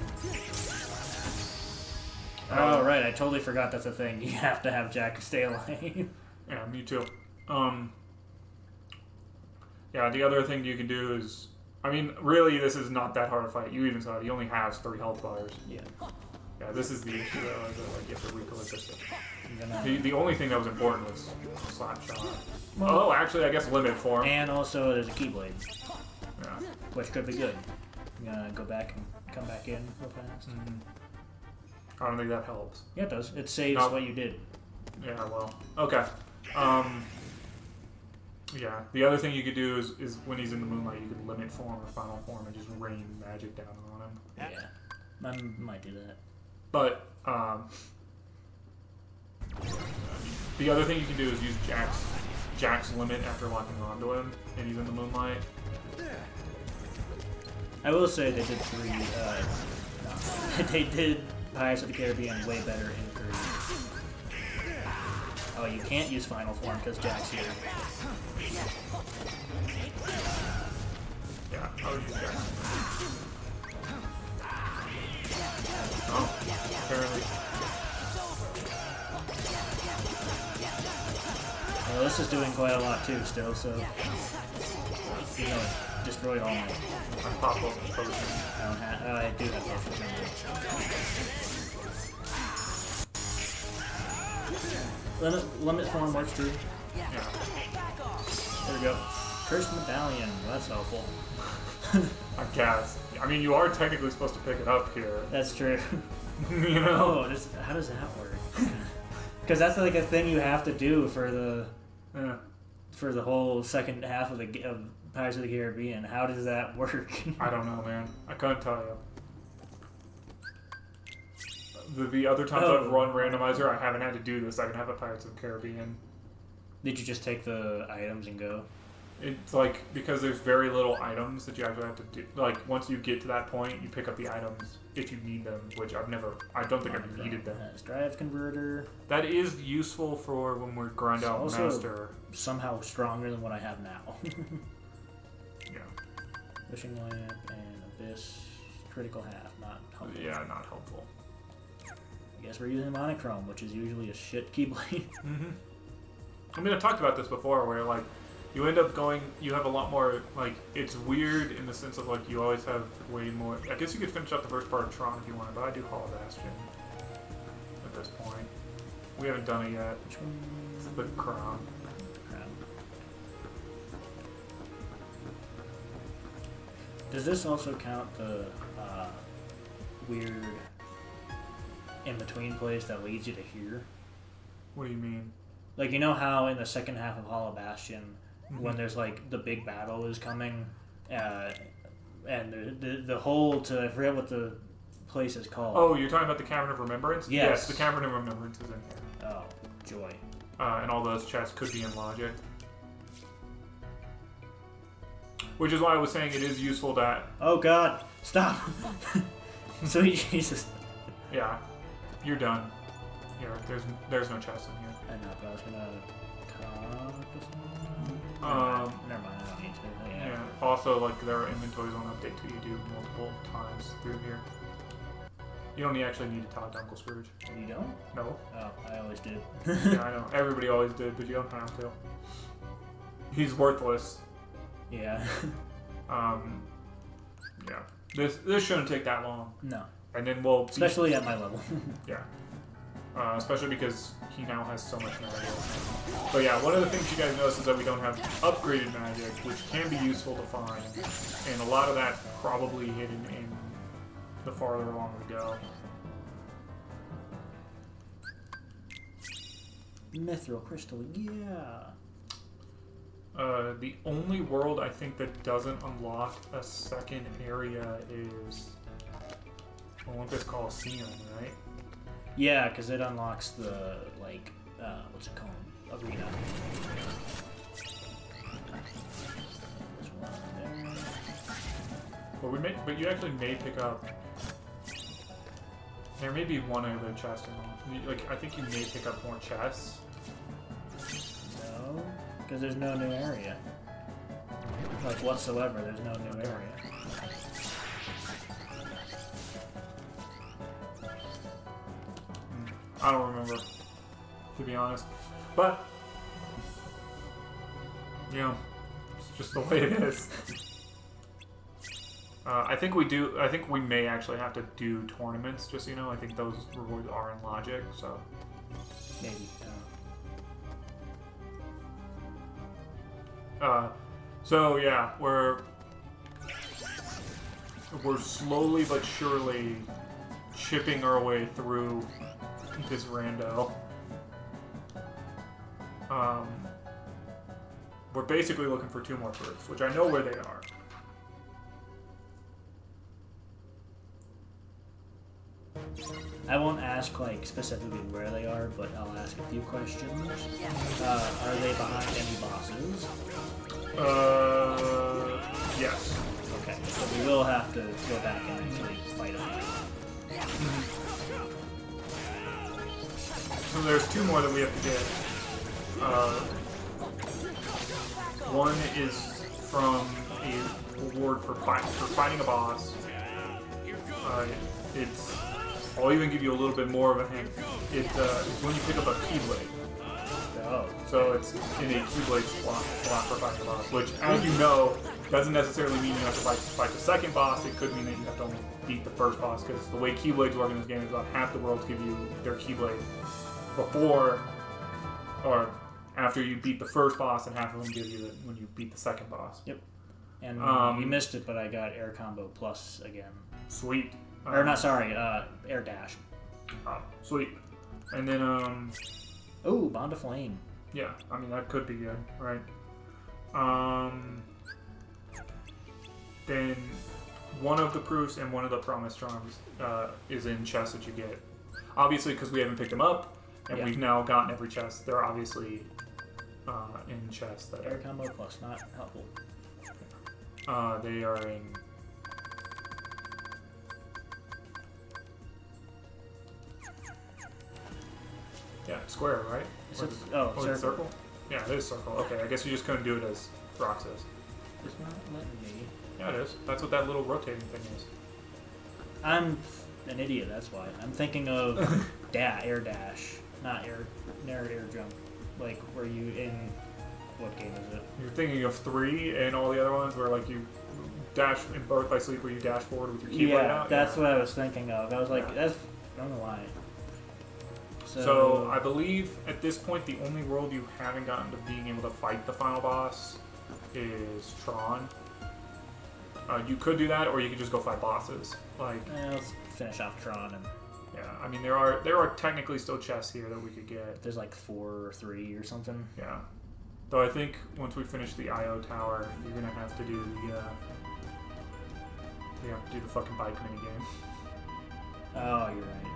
Oh right, I totally forgot that's a thing. You have to have Jack stay alive. Yeah, me too. Yeah, the other thing you can do is, I mean, really, this is not that hard to fight. You even saw it. He only has 3 health bars. Yeah. Yeah, this is the issue though, is that like you have to recoil resist it. The only thing that was important was Slapshot. Well, actually, I guess Limit Form. And also, there's a Keyblade. Yeah. Which could be good. I'm gonna go back and come back in real fast. I don't think that helps. Yeah, it does. It saves what you did. Yeah, well, okay. Yeah. The other thing you could do is when he's in the moonlight, you could limit form or final form and just rain magic down on him. Yeah. I might do that. But the other thing you can do is use Jack's limit after locking onto him, and he's in the moonlight. I will say they did they did Pirates of the Caribbean way better in 3. Oh, you can't use final form because Jack's here. Yeah, I would use Jack. Oh, apparently. Well, this is doing quite a lot too still, so you know, destroyed all my. I pop up the potion. I do have potions. Limit form works too. Yeah. There we go. Cursed Medallion. That's helpful. I guess. I mean, you are technically supposed to pick it up here. That's true. You know? Oh, how does that work? Because that's like a thing you have to do for the whole second half of Pirates of the Caribbean. How does that work? I don't know, man. I couldn't tell you. The other times I've run randomizer, I haven't had to do this. I can have a Pirates of the Caribbean. Did you just take the items and go? It's like, because there's very little items that you actually have to do. Like, once you get to that point, you pick up the items if you need them, which I don't think I've needed them. Drive converter. That is useful for when we're grind out also master. Somehow stronger than what I have now. Yeah. Wishing lamp and abyss. Critical half, not helpful. Yeah, not helpful. I guess we're using monochrome, which is usually a shit keyblade. I mean, I talked about this before, where like you end up going, you have a lot more, like, it's weird in the sense of like you always have way more. I guess you could finish up the first part of Tron if you wanted, but I do Hollow Bastion at this point. We haven't done it yet. Which one? The Crown. Does this also count the weird in-between place that leads you to here? What do you mean? Like, you know how in the second half of Hollow Bastion, when there's like the big battle is coming, and the hole to, I forget what the place is called. Oh, you're talking about the Cavern of Remembrance? Yes. The Cavern of Remembrance is in here. Oh, joy. And all those chests could be in logic. Which is why I was saying it is useful that... Oh god, stop! Sweet Jesus. Yeah, you're done. Here, there's no chest in here. I know, but I was gonna... Never mind, I don't need to. Yeah. Also, like, there are inventories on update too. You do multiple times through here. You don't actually need to talk to Uncle Scrooge. You don't? No. Oh, I always did. Yeah, I know. Everybody always did, but you don't have to. He's worthless. Yeah. Yeah. This shouldn't take that long. No. And then we'll... Especially at my level. Yeah. Especially because he now has so much magic. But yeah, one of the things you guys notice is that we don't have upgraded magic, which can be useful to find. And a lot of that's probably hidden in the farther along we go. Mithril crystal, yeah. The only world I think that doesn't unlock a second area is Olympus Coliseum, right? Yeah, because it unlocks the, like, what's it called? Arena. There's one there. But you actually may pick up. There may be one other chest in. Like, I think you may pick up more chests. No, because there's no new area. Like, whatsoever, there's no new area. I don't remember, to be honest. But, you know, it's just the way it is. I think we may actually have to do tournaments, just so you know. I think those rewards are in logic, so. Maybe. So yeah, we're slowly but surely chipping our way through this rando. we're basically looking for 2 more proofs, which I know where they are. I won't ask like specifically where they are, but I'll ask a few questions. Are they behind any bosses? Yes. Okay, so we will have to go back and actually fight them. So there's 2 more that we have to get. One is from a reward for fighting a boss. I'll even give you a little bit more of a hint. It's when you pick up a Keyblade. Oh. So it's in a Keyblade slot for fighting a boss, which, as you know, doesn't necessarily mean you have to fight the second boss. It could mean that you have to only beat the first boss, because the way Keyblades work in this game is about half the worlds give you their Keyblade before or after you beat the first boss, and half of them give you it when you beat the second boss. Yep. And you missed it, but I got Air Combo Plus again. Sweet. Or not, sorry, Air Dash. Oh, sweet. And then, Ooh, Bond of Flame. yeah, I mean, that could be good, right? Then one of the proofs and one of the promise charms is in chests that you get. Obviously, because we haven't picked them up, and we've now gotten every chest, they're obviously in chests that Air Combo Plus, not helpful. they are in... Yeah, square, right? Circle. Circle? Yeah, it is circle. Okay, I guess you just couldn't do it as Rox is. It's not letting me. Yeah, it is. That's what that little rotating thing is. I'm an idiot, that's why. I'm thinking of Air Dash, not air jump. Like, where you in... What game is it? You're thinking of 3 and all the other ones where, like, you dash in Birth by Sleep, where you dash forward with your keyboard out? That's what I was thinking of. I was like, that's... I don't know why. So I believe at this point the only world you haven't gotten to being able to fight the final boss is Tron. You could do that, or you could just go fight bosses. Like, let's finish off Tron. And yeah, I mean there are technically still chests here that we could get. There's like 4 or 3 or something. Yeah. Though I think once we finish the IO tower, you're gonna have to do the fucking bike minigame. Oh, you're right.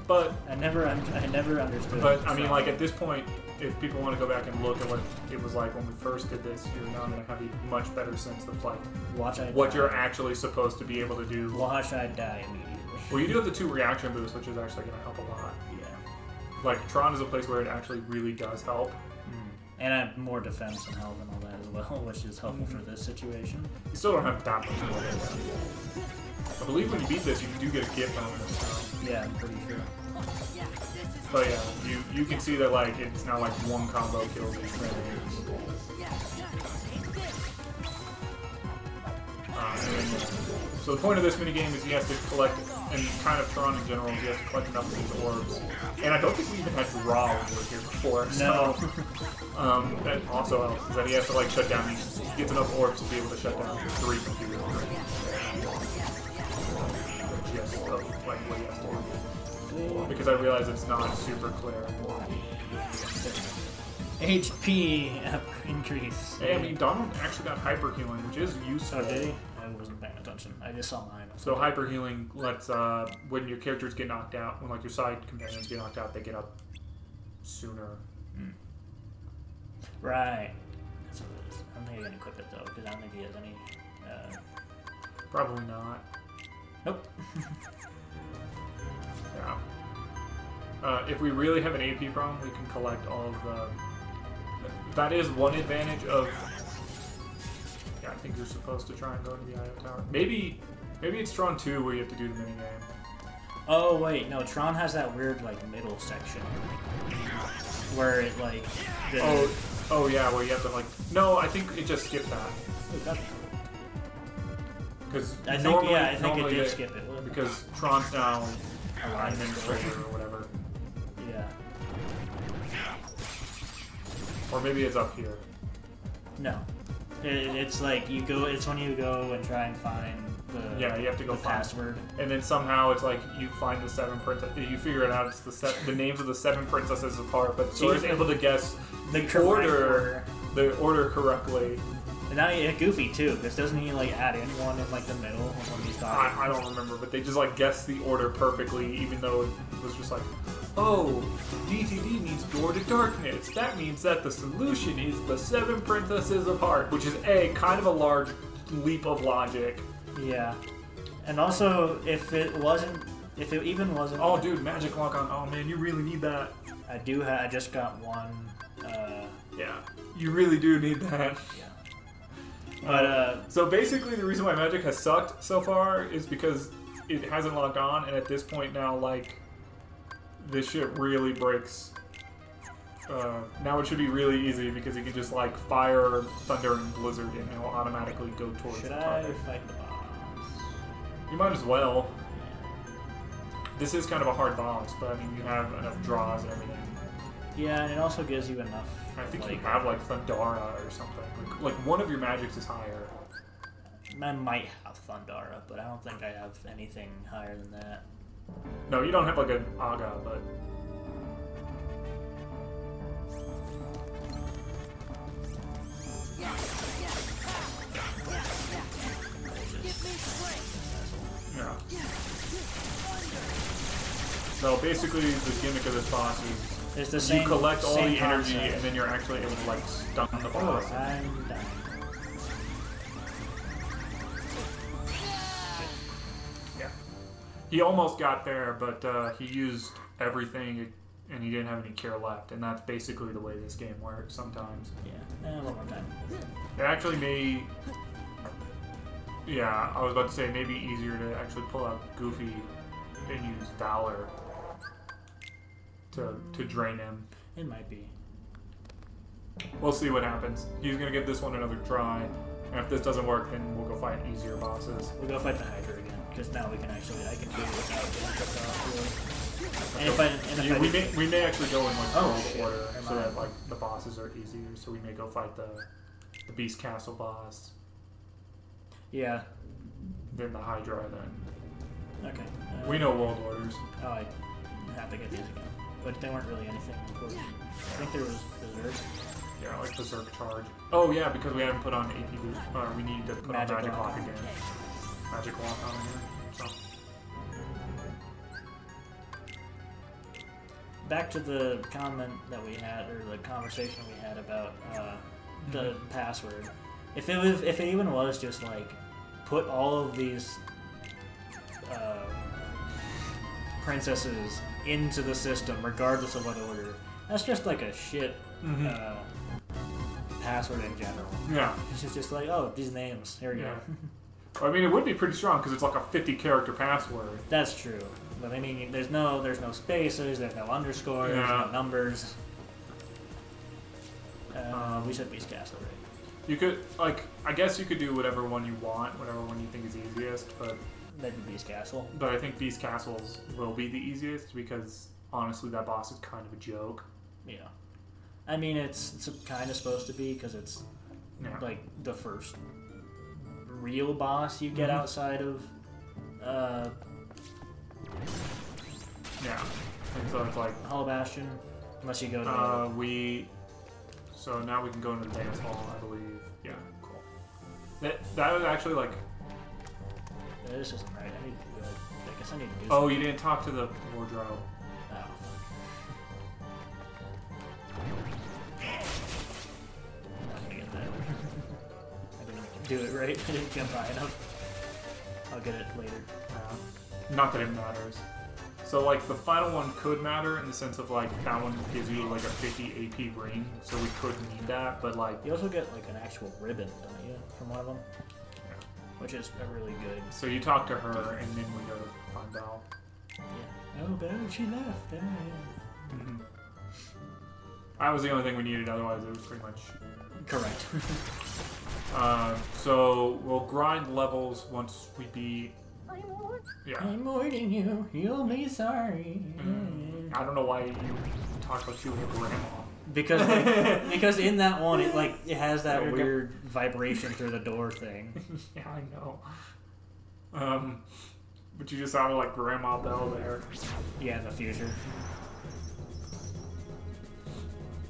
But I never understood. But I mean, like at this point, if people want to go back and look at what it was like when we first did this, you're now going to have a much better sense of like what you're actually supposed to be able to do. Watch I die immediately. Well, you do have the 2 reaction boosts, which is actually going to help a lot. Yeah. Like Tron is a place where it actually really does help. And I have more defense and health and all that as well, which is helpful for this situation. You still don't have that much more. I believe when you beat this, you do get a gift on this. Yeah, I'm pretty sure. But yeah, you can see that like it's now like 1 combo kills these grenades. So the point of this minigame is he has to collect, and kind of Tron in general, he has to collect enough of these orbs. And I don't think we even had draw when we were here before. So, that also helps, is that he has to like shut down he gets enough orbs to be able to shut down 3 computers. Yes, like what he has to do. Because I realize it's not super clear. HP increase. Hey, I mean, Donald actually got hyper healing, which is useful. Oh, did he? I wasn't paying attention. I just saw mine. So hyper healing lets when your characters get knocked out, when like your side companions get knocked out, they get up sooner. Right. That's what it is. I'm not gonna equip it though, because I don't think he has any. Probably not. Nope. Yeah. If we really have an AP problem, we can collect all of the... That is one advantage of... Yeah, I think you're supposed to try and go into the IO tower. Maybe it's Tron 2 where you have to do the minigame. Oh, wait, no, Tron has that weird, like, middle section. Where it, like... Oh, yeah, where you have to, like... No, I think it just skipped that. Because I think it did skip it. Because Tron's now an administrator or whatever. Yeah. Or maybe it's up here. No. It's like you go. It's when you go and try and find the you have to go find password, and then somehow it's like you find the 7 princesses. You figure it out. It's the names of the 7 princesses apart, but so you're able to guess the order correctly. And now you get Goofy too, because doesn't he like add in one in like the middle of when he's talking? I don't remember, but they just like guessed the order perfectly, even though it was just like, oh, DTD means Door to Darkness. That means that the solution is the 7 Princesses of Heart, which is kind of a large leap of logic. Yeah, and also if it even wasn't. Oh, dude, magic lock on. Oh man, you really need that. I just got one. Yeah, you really do need that. Yeah. But so basically, the reason why magic has sucked so far is because it hasn't locked on, and at this point now, like, this shit really breaks. Now it should be really easy because you can just like fire thunder and blizzard, and it'll automatically go towards the target. Should I fight the boss? You might as well. This is kind of a hard boss, but I mean, you have enough draws and everything. Yeah, and it also gives you enough. I think you have like Thundara or something. Like one of your magics is higher. I might have Thundara, but I don't think I have anything higher than that. No, you don't have like an Aga, but. Yeah. So basically, the gimmick of this boss is it's the same, you collect all the energy, concept. and then you're actually able to like stun the boss. Oh, I'm done. Yeah. He almost got there, but he used everything, and he didn't have any care left, and that's basically the way this game works sometimes. Yeah. One more time. It actually may. Yeah, I was about to say maybe easier to actually pull out Goofy and use Valor to drain him. It might be. We'll see what happens. He's gonna give this one another try, and if this doesn't work, then we'll go fight easier bosses. We'll go fight the Hydra again, because now I can do it without getting tripped off. And we may actually go in like shit. order so that like the bosses are easier. So we may go fight the Beast Castle boss. Yeah. Then the Hydra. Then. Okay. We know world orders. Oh, I have to get these again. But they weren't really anything important. I think there was Berserk. Yeah, like Berserk Charge. Oh yeah, because we haven't put on AP boost. We need to put on Magic Lock again. Magic Lock on here. So. Back to the comment that we had, or the conversation we had about the password. If it even was just like put all of these princesses into the system, regardless of what order, that's just like a shit password in general. Yeah. It's just like, oh, these names. Here we go. I mean, it would be pretty strong because it's like a 50-character password. That's true. But I mean, there's no spaces, there's no underscores, there's no numbers. We said Beast Castle, right? You could, like, I guess you could do whatever one you want, whatever one you think is easiest, but... That'd be Beast Castle. But I think Beast Castles will be the easiest because, honestly, that boss is kind of a joke. Yeah. I mean, it's kind of supposed to be because it's, like, the first real boss you get outside of, Yeah. And so it's like... Hollow Bastion, unless you go to... So now we can go into the dance hall, I believe. Yeah, cool. That was actually like... This isn't right. I need to do it. I guess I need to do something. Oh, you didn't talk to the wardrobe. Oh, fuck. I'm not gonna get that. I didn't do it right. I didn't jump high enough. I'll get it later. Not that it matters. So, like, the final one could matter in the sense of, like, that one gives you, like, a 50 AP ring, so we could need that, but, like... You also get, like, an actual ribbon, don't you, from one of them? Yeah. Which is really good. So you talk to her, and then we go to find Belle. Yeah. Oh, but she left. That was the only thing we needed, otherwise it was pretty much... Correct. So, we'll grind levels once we beat... I'm warning you, you'll be sorry. I don't know why you talk about you and your grandma. Because in that one, it has that weird vibration through the door thing. Yeah, I know. But you just sounded like Grandma Bell there. Yeah, in the future.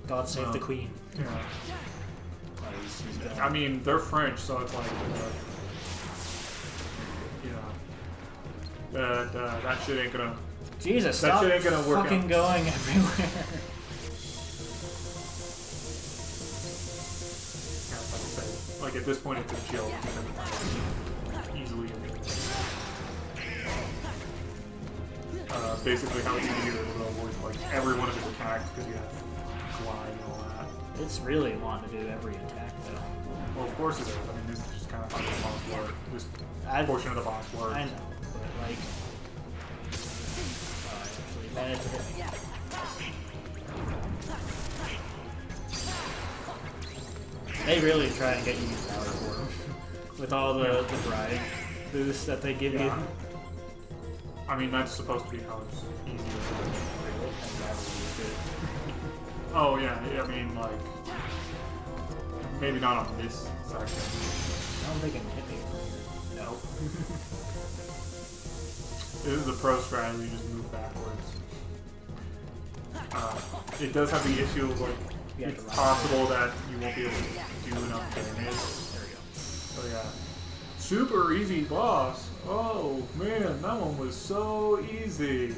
God save the Queen. Yeah. He's I mean, they're French, so it's like, that shit ain't gonna. Jesus, that shit ain't gonna work fucking out. Going everywhere. Like at this point, it's a joke. Easily. Basically, how it's easier to avoid like every one of his attacks because you have glide and all that. It's really wanting to do every attack though. Well, of course it is. I mean, this is just kind of how the boss works. This portion of the boss works. I know, but like, I actually managed to hit me. They really try and get you power for them. With all the drive boosts that they give you. I mean, that's supposed to be how it's easier. Really? I'd rather use it. Oh, yeah. I mean, like, maybe not on this section. I don't think it can hit me from here. No. This is a pro strategy, just move backwards. It does have the issue of, like, it's possible that you won't be able to do enough damage. There we go. So yeah. Super easy boss. Oh man, that one was so easy.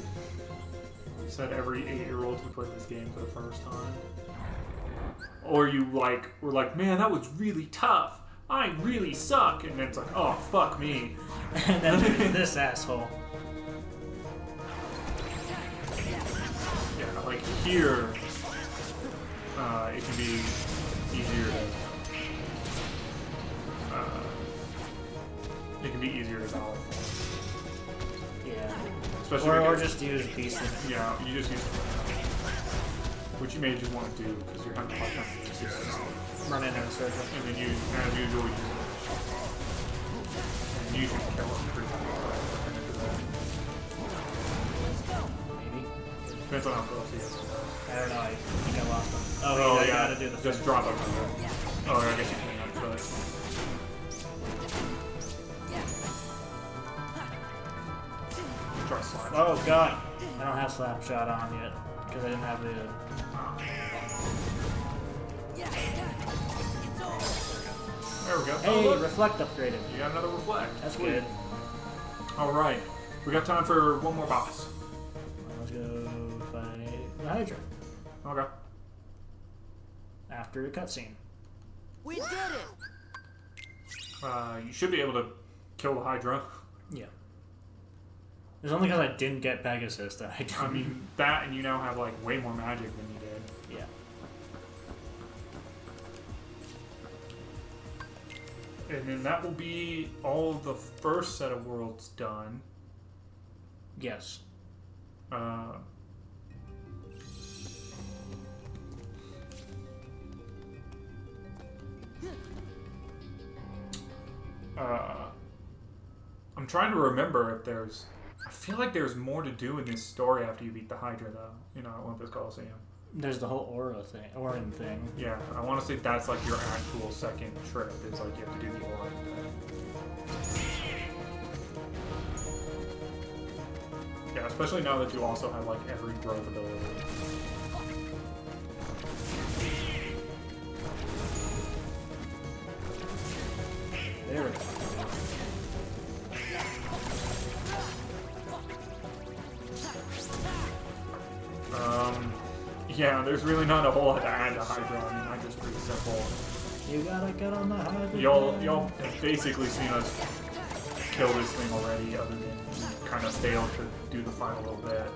Said every 8-year-old who played this game for the first time. Or you like were like, man, that was really tough. I really suck. And then it's like, oh fuck me. And then there's this asshole. Yeah, like here. It can be easier to Valor. Yeah. Especially or just use Beast of it. Yeah, you just use which you may just want to do because you're having a hard time just Run into a circle. and then you as usual use and usually kill them pretty quickly. Maybe. Depends on how close he is. I don't know, I think I lost them. Oh, yeah, you gotta do the just thing. drop them. Oh, I guess you can, but try slide. Oh god, I don't have slap shot on yet because I didn't have the. There we go. Hey, oh, reflect upgraded. you got another reflect. That's Sweet. good. All right, we got time for one more boss. Let's go fight the Hydra Okay. after the cutscene. We did it! You should be able to kill the Hydra. Yeah. It's only because I didn't get Pegasus that I didn't. I mean that, and you now have like way more magic than you did. Yeah. And then that will be all of the first set of worlds done. Yes. I'm trying to remember if there's... I feel like there's more to do in this story after you beat the Hydra, though. You know, at Olympus Coliseum. There's the whole Orin thing. Yeah, I want to say that's like your actual second trip. Is like you have to do the Orin thing. Yeah, especially now that you also have like every growth ability. There we go. Yeah, there's really not a whole lot to add to Hydra. I mean, Hydra's pretty simple. You gotta get on the Hydra. Y'all have basically seen us kill this thing already, other than we kind of failed to do the final little bit.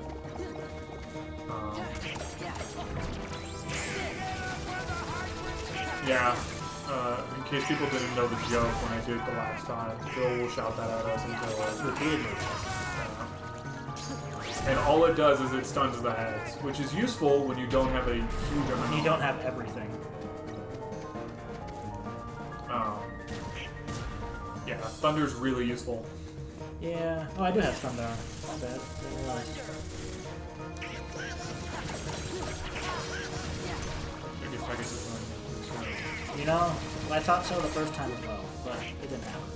Yeah, in case people didn't know the joke when I did it the last time, Phil will shout that at us until repeatedly. And all it does is it stuns the heads, which is useful when you don't have a huge amount. You don't have everything. Yeah, Thunder's really useful. Yeah. Oh, I do have Thunder. Not bad. I guess it's not. You know, I thought so the first time as well, but it didn't happen.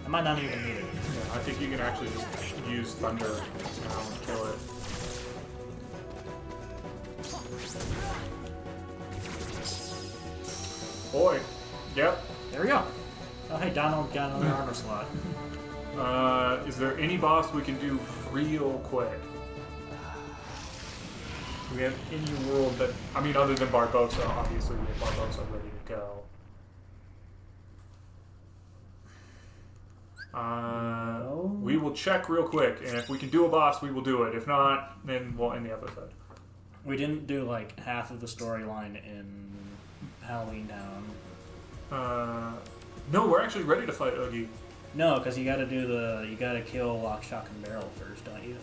I might not even need it. Yeah, I think you can actually just use thunder now and kill it. Boy. Yep. There we go. Oh, hey, Donald got another armor slot. Is there any boss we can do real quick? Do we have any world that... I mean, other than Barbosa, obviously we have Barbosa ready to go. We will check real quick, and if we can do a boss, we will do it. If not, then we'll end the episode. We didn't do, like, half of the storyline in Halloween Town. No, we're actually ready to fight Oogie. No, because you gotta kill Lock, Shock, and Barrel first, don't you?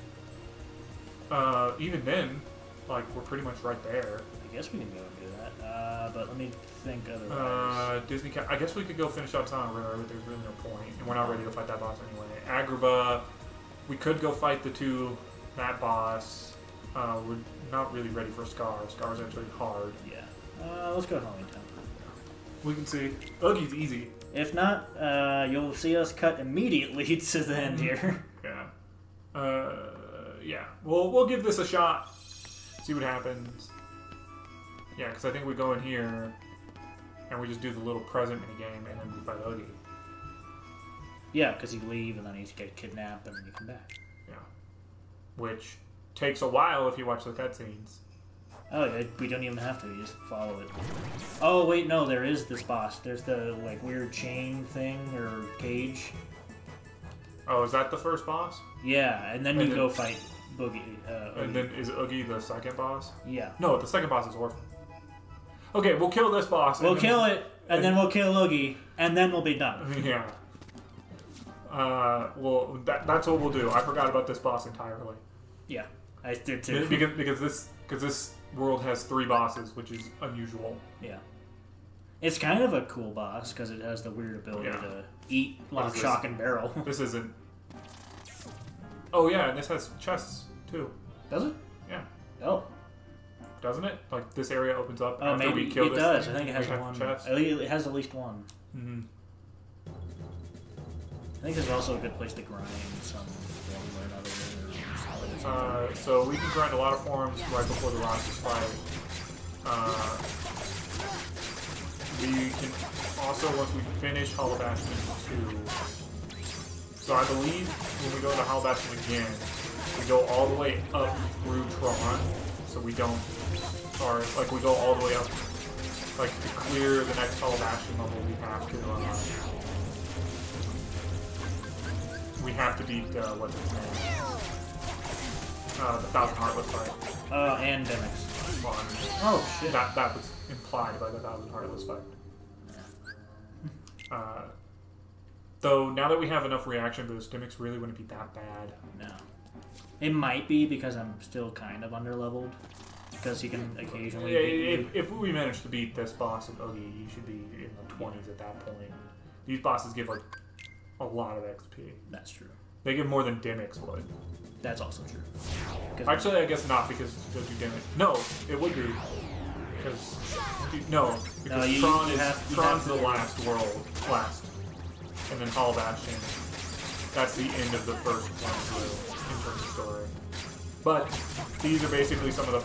Even then, like, we're pretty much right there. I guess we can go and do that, but let me think otherwise. Disney Cat. I guess we could go finish out Silent River, but there's really no point, and we're not ready to fight that boss anyway. Agrabah, we could go fight that boss. We're not really ready for Scar. Scar's actually hard. Yeah. Let's go to Halloween Town. We can see. Oogie's easy. If not, you'll see us cut immediately to the end here. Yeah. Yeah. We'll give this a shot. See what happens. Yeah, because I think we go in here and we just do the little present minigame and then we fight Oogie. Yeah, because you leave and then you get kidnapped and then you come back. Yeah. Which takes a while if you watch the cutscenes. Oh, we don't even have to. You just follow it. Oh, wait, no, there is this boss. There's the, like, weird chain thing or cage. Oh, is that the first boss? Yeah, and then you go fight Boogie. And then is Oogie the second boss? Yeah. No, the second boss is Orphan. Okay, we'll kill this boss. We'll kill it, and then we'll kill Oogie, and then we'll be done. Yeah. Well, that's what we'll do. I forgot about this boss entirely. Yeah, I did too. Because this world has 3 bosses, which is unusual. Yeah. It's kind of a cool boss, because it has the weird ability to eat Lock, Shock, and Barrel. This isn't... Oh yeah, and this has chests, too. Does it? Yeah. Oh. Doesn't it? Like, this area opens up after maybe we kill this does. thing. I think it has one. Chest. It has at least one. Mm-hmm. I think this is also a good place to grind some form or another. So we can grind a lot of forms right before the Roxas fight. We can also, once we finish Hollow Bastion 2, so I believe when we go to Hollow Bastion again, we go all the way up through Tron, so we don't, or like we go all the way up, like to clear the next Hollow Bastion level, we have to beat, what's its name? The Thousand Heartless fight. And Demix. Oh shit. That was implied by the Thousand Heartless fight. Though now that we have enough reaction boost, Demix really wouldn't be that bad. No. It might be because I'm still kind of underleveled. Because he can occasionally if we manage to beat this boss of Oogie, you should be in the 20s at that point. These bosses give like a lot of XP. That's true. They give more than Demix would. That's also true. Actually, I guess not because they'll do Demix. No, it would be. Because Tron's the last world. And then Hollow Bastion. That's the end of the first one through in terms of story. But these are basically some of the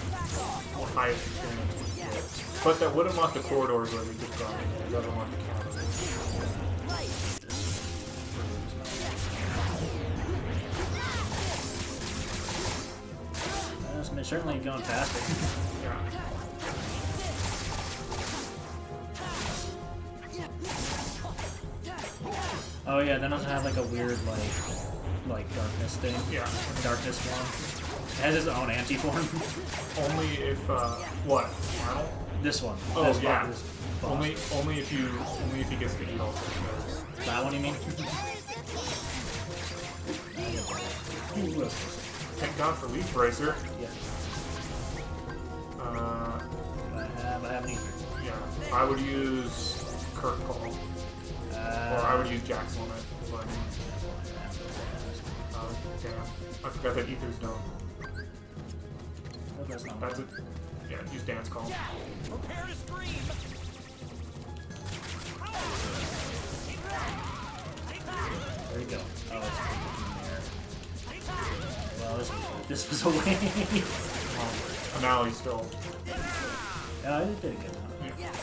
highest experience we can get. But that would unlock the corridors where we could go. It doesn't unlock the caverns. It's certainly going faster. Yeah. Oh yeah, then it have like a weird like darkness thing. Yeah. Darkness form. It has its own anti-form. Only if what? Final? This one. Oh this yeah. Boss. Only if he gets to eat all the That one you mean? Thank God for Leaf Bracer. Yeah. I haven't either. Yeah. I would use Kirk Call. Or I would use Jack's Limit. But, damn. I forgot that Ether's done. Oh, that's not That's it. Yeah, use dance call. Prepare to scream. There you go. Oh, it's well, this was a waste. And now he's still. Yeah, I did a good job. Yeah.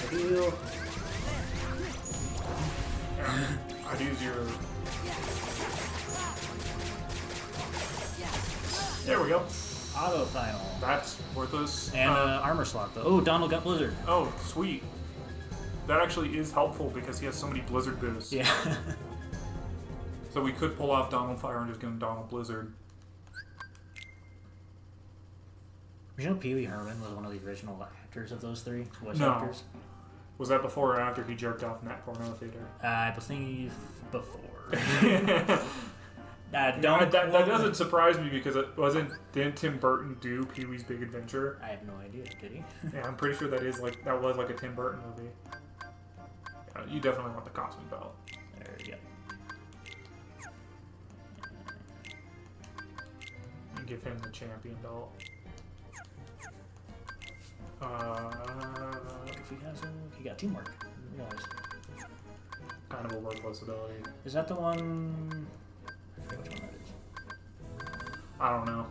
Heal. Yeah. I'd use your. There we go. Auto final. That's worthless. And armor slot though. Oh, Donald got Blizzard. Oh, sweet. That actually is helpful because he has so many Blizzard boosts. Yeah. So we could pull off Donald Fire and just give him Donald Blizzard. You know Pee Wee Herman was one of the original actors of those three voice No. actors? Was that before or after he jerked off in that porno theater? I believe before. That doesn't surprise me because didn't Tim Burton do Pee-wee's Big Adventure? I have no idea. Did he? Yeah, I'm pretty sure that was like a Tim Burton movie. You definitely want the cosmic belt. There you go. And give him the champion belt. If he has he got teamwork. I realized. Kind of a worthless ability. Is that the one? I forget which one that is. I don't know.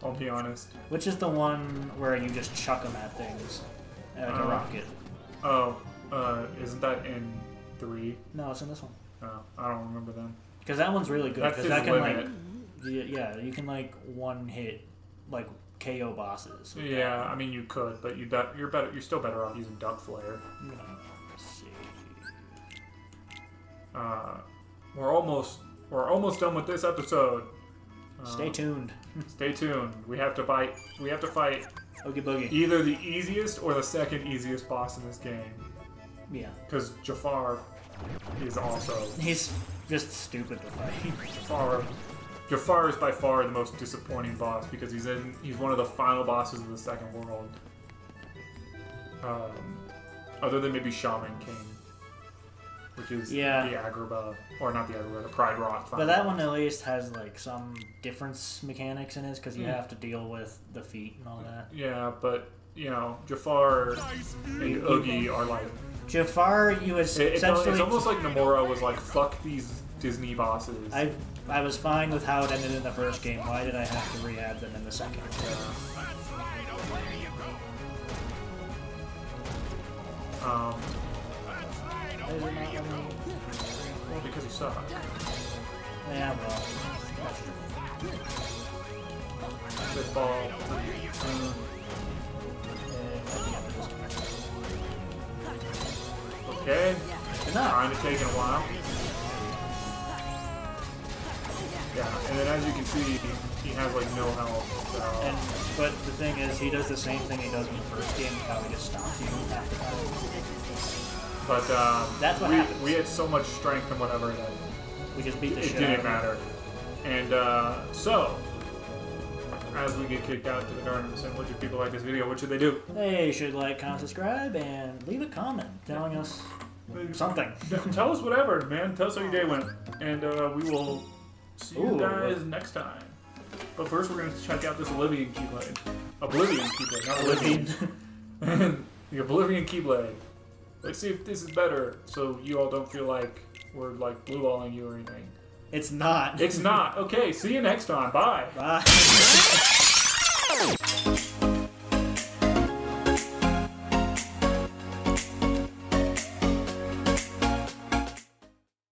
I'll be honest. Which is the one where you just chuck them at things like a rocket? Oh, isn't that in 3? No, it's in this one. Oh, I don't remember then. Because that one's really good. That's Because his that can limit. yeah, you can like one hit like KO bosses. Yeah, I mean you could, but you're better. You're still better off using Duck Flare. Let's see. We're almost done with this episode. Stay tuned. Stay tuned. We have to fight. Oogie boogie. Either the easiest or the second easiest boss in this game. Yeah. Because Jafar is also. He's just stupid to fight. Jafar is by far the most disappointing boss because he's one of the final bosses of the second world. Other than maybe Shaman King, which is the Agrabah, or not the Agrabah, the Pride Rock. But that one at least has like some difference mechanics in it because you have to deal with the feet and all that. Yeah, but you know, Jafar and Oogie are like. Jafar, you essentially. It's almost like Nomura was like, "Fuck these Disney bosses." I was fine with how it ended in the first game. Why did I have to rehab them in the second? Well, because he sucked. Yeah, well. Good ball. Okay. Kind of taking a while. Yeah, and then as you can see, he has like no health. So. But the thing is, he does the same thing he does in the first game, how he just stops you after that. But that's what happens. We had so much strength and whatever that we just beat the shit out of it. It didn't matter. And so, as we get kicked out to the Garden of Assemblage, if people like this video, what should they do? They should like, comment, subscribe, and leave a comment telling us something. Tell us whatever, man. Tell us how your day went. And we will see you guys next time. But first, we're going to check out this Oblivion Keyblade. Oblivion Keyblade, not Oblivion. The Oblivion Keyblade. Let's see if this is better, so you all don't feel like we're like blue-balling you or anything. It's not. It's not. Okay, see you next time. Bye. Bye.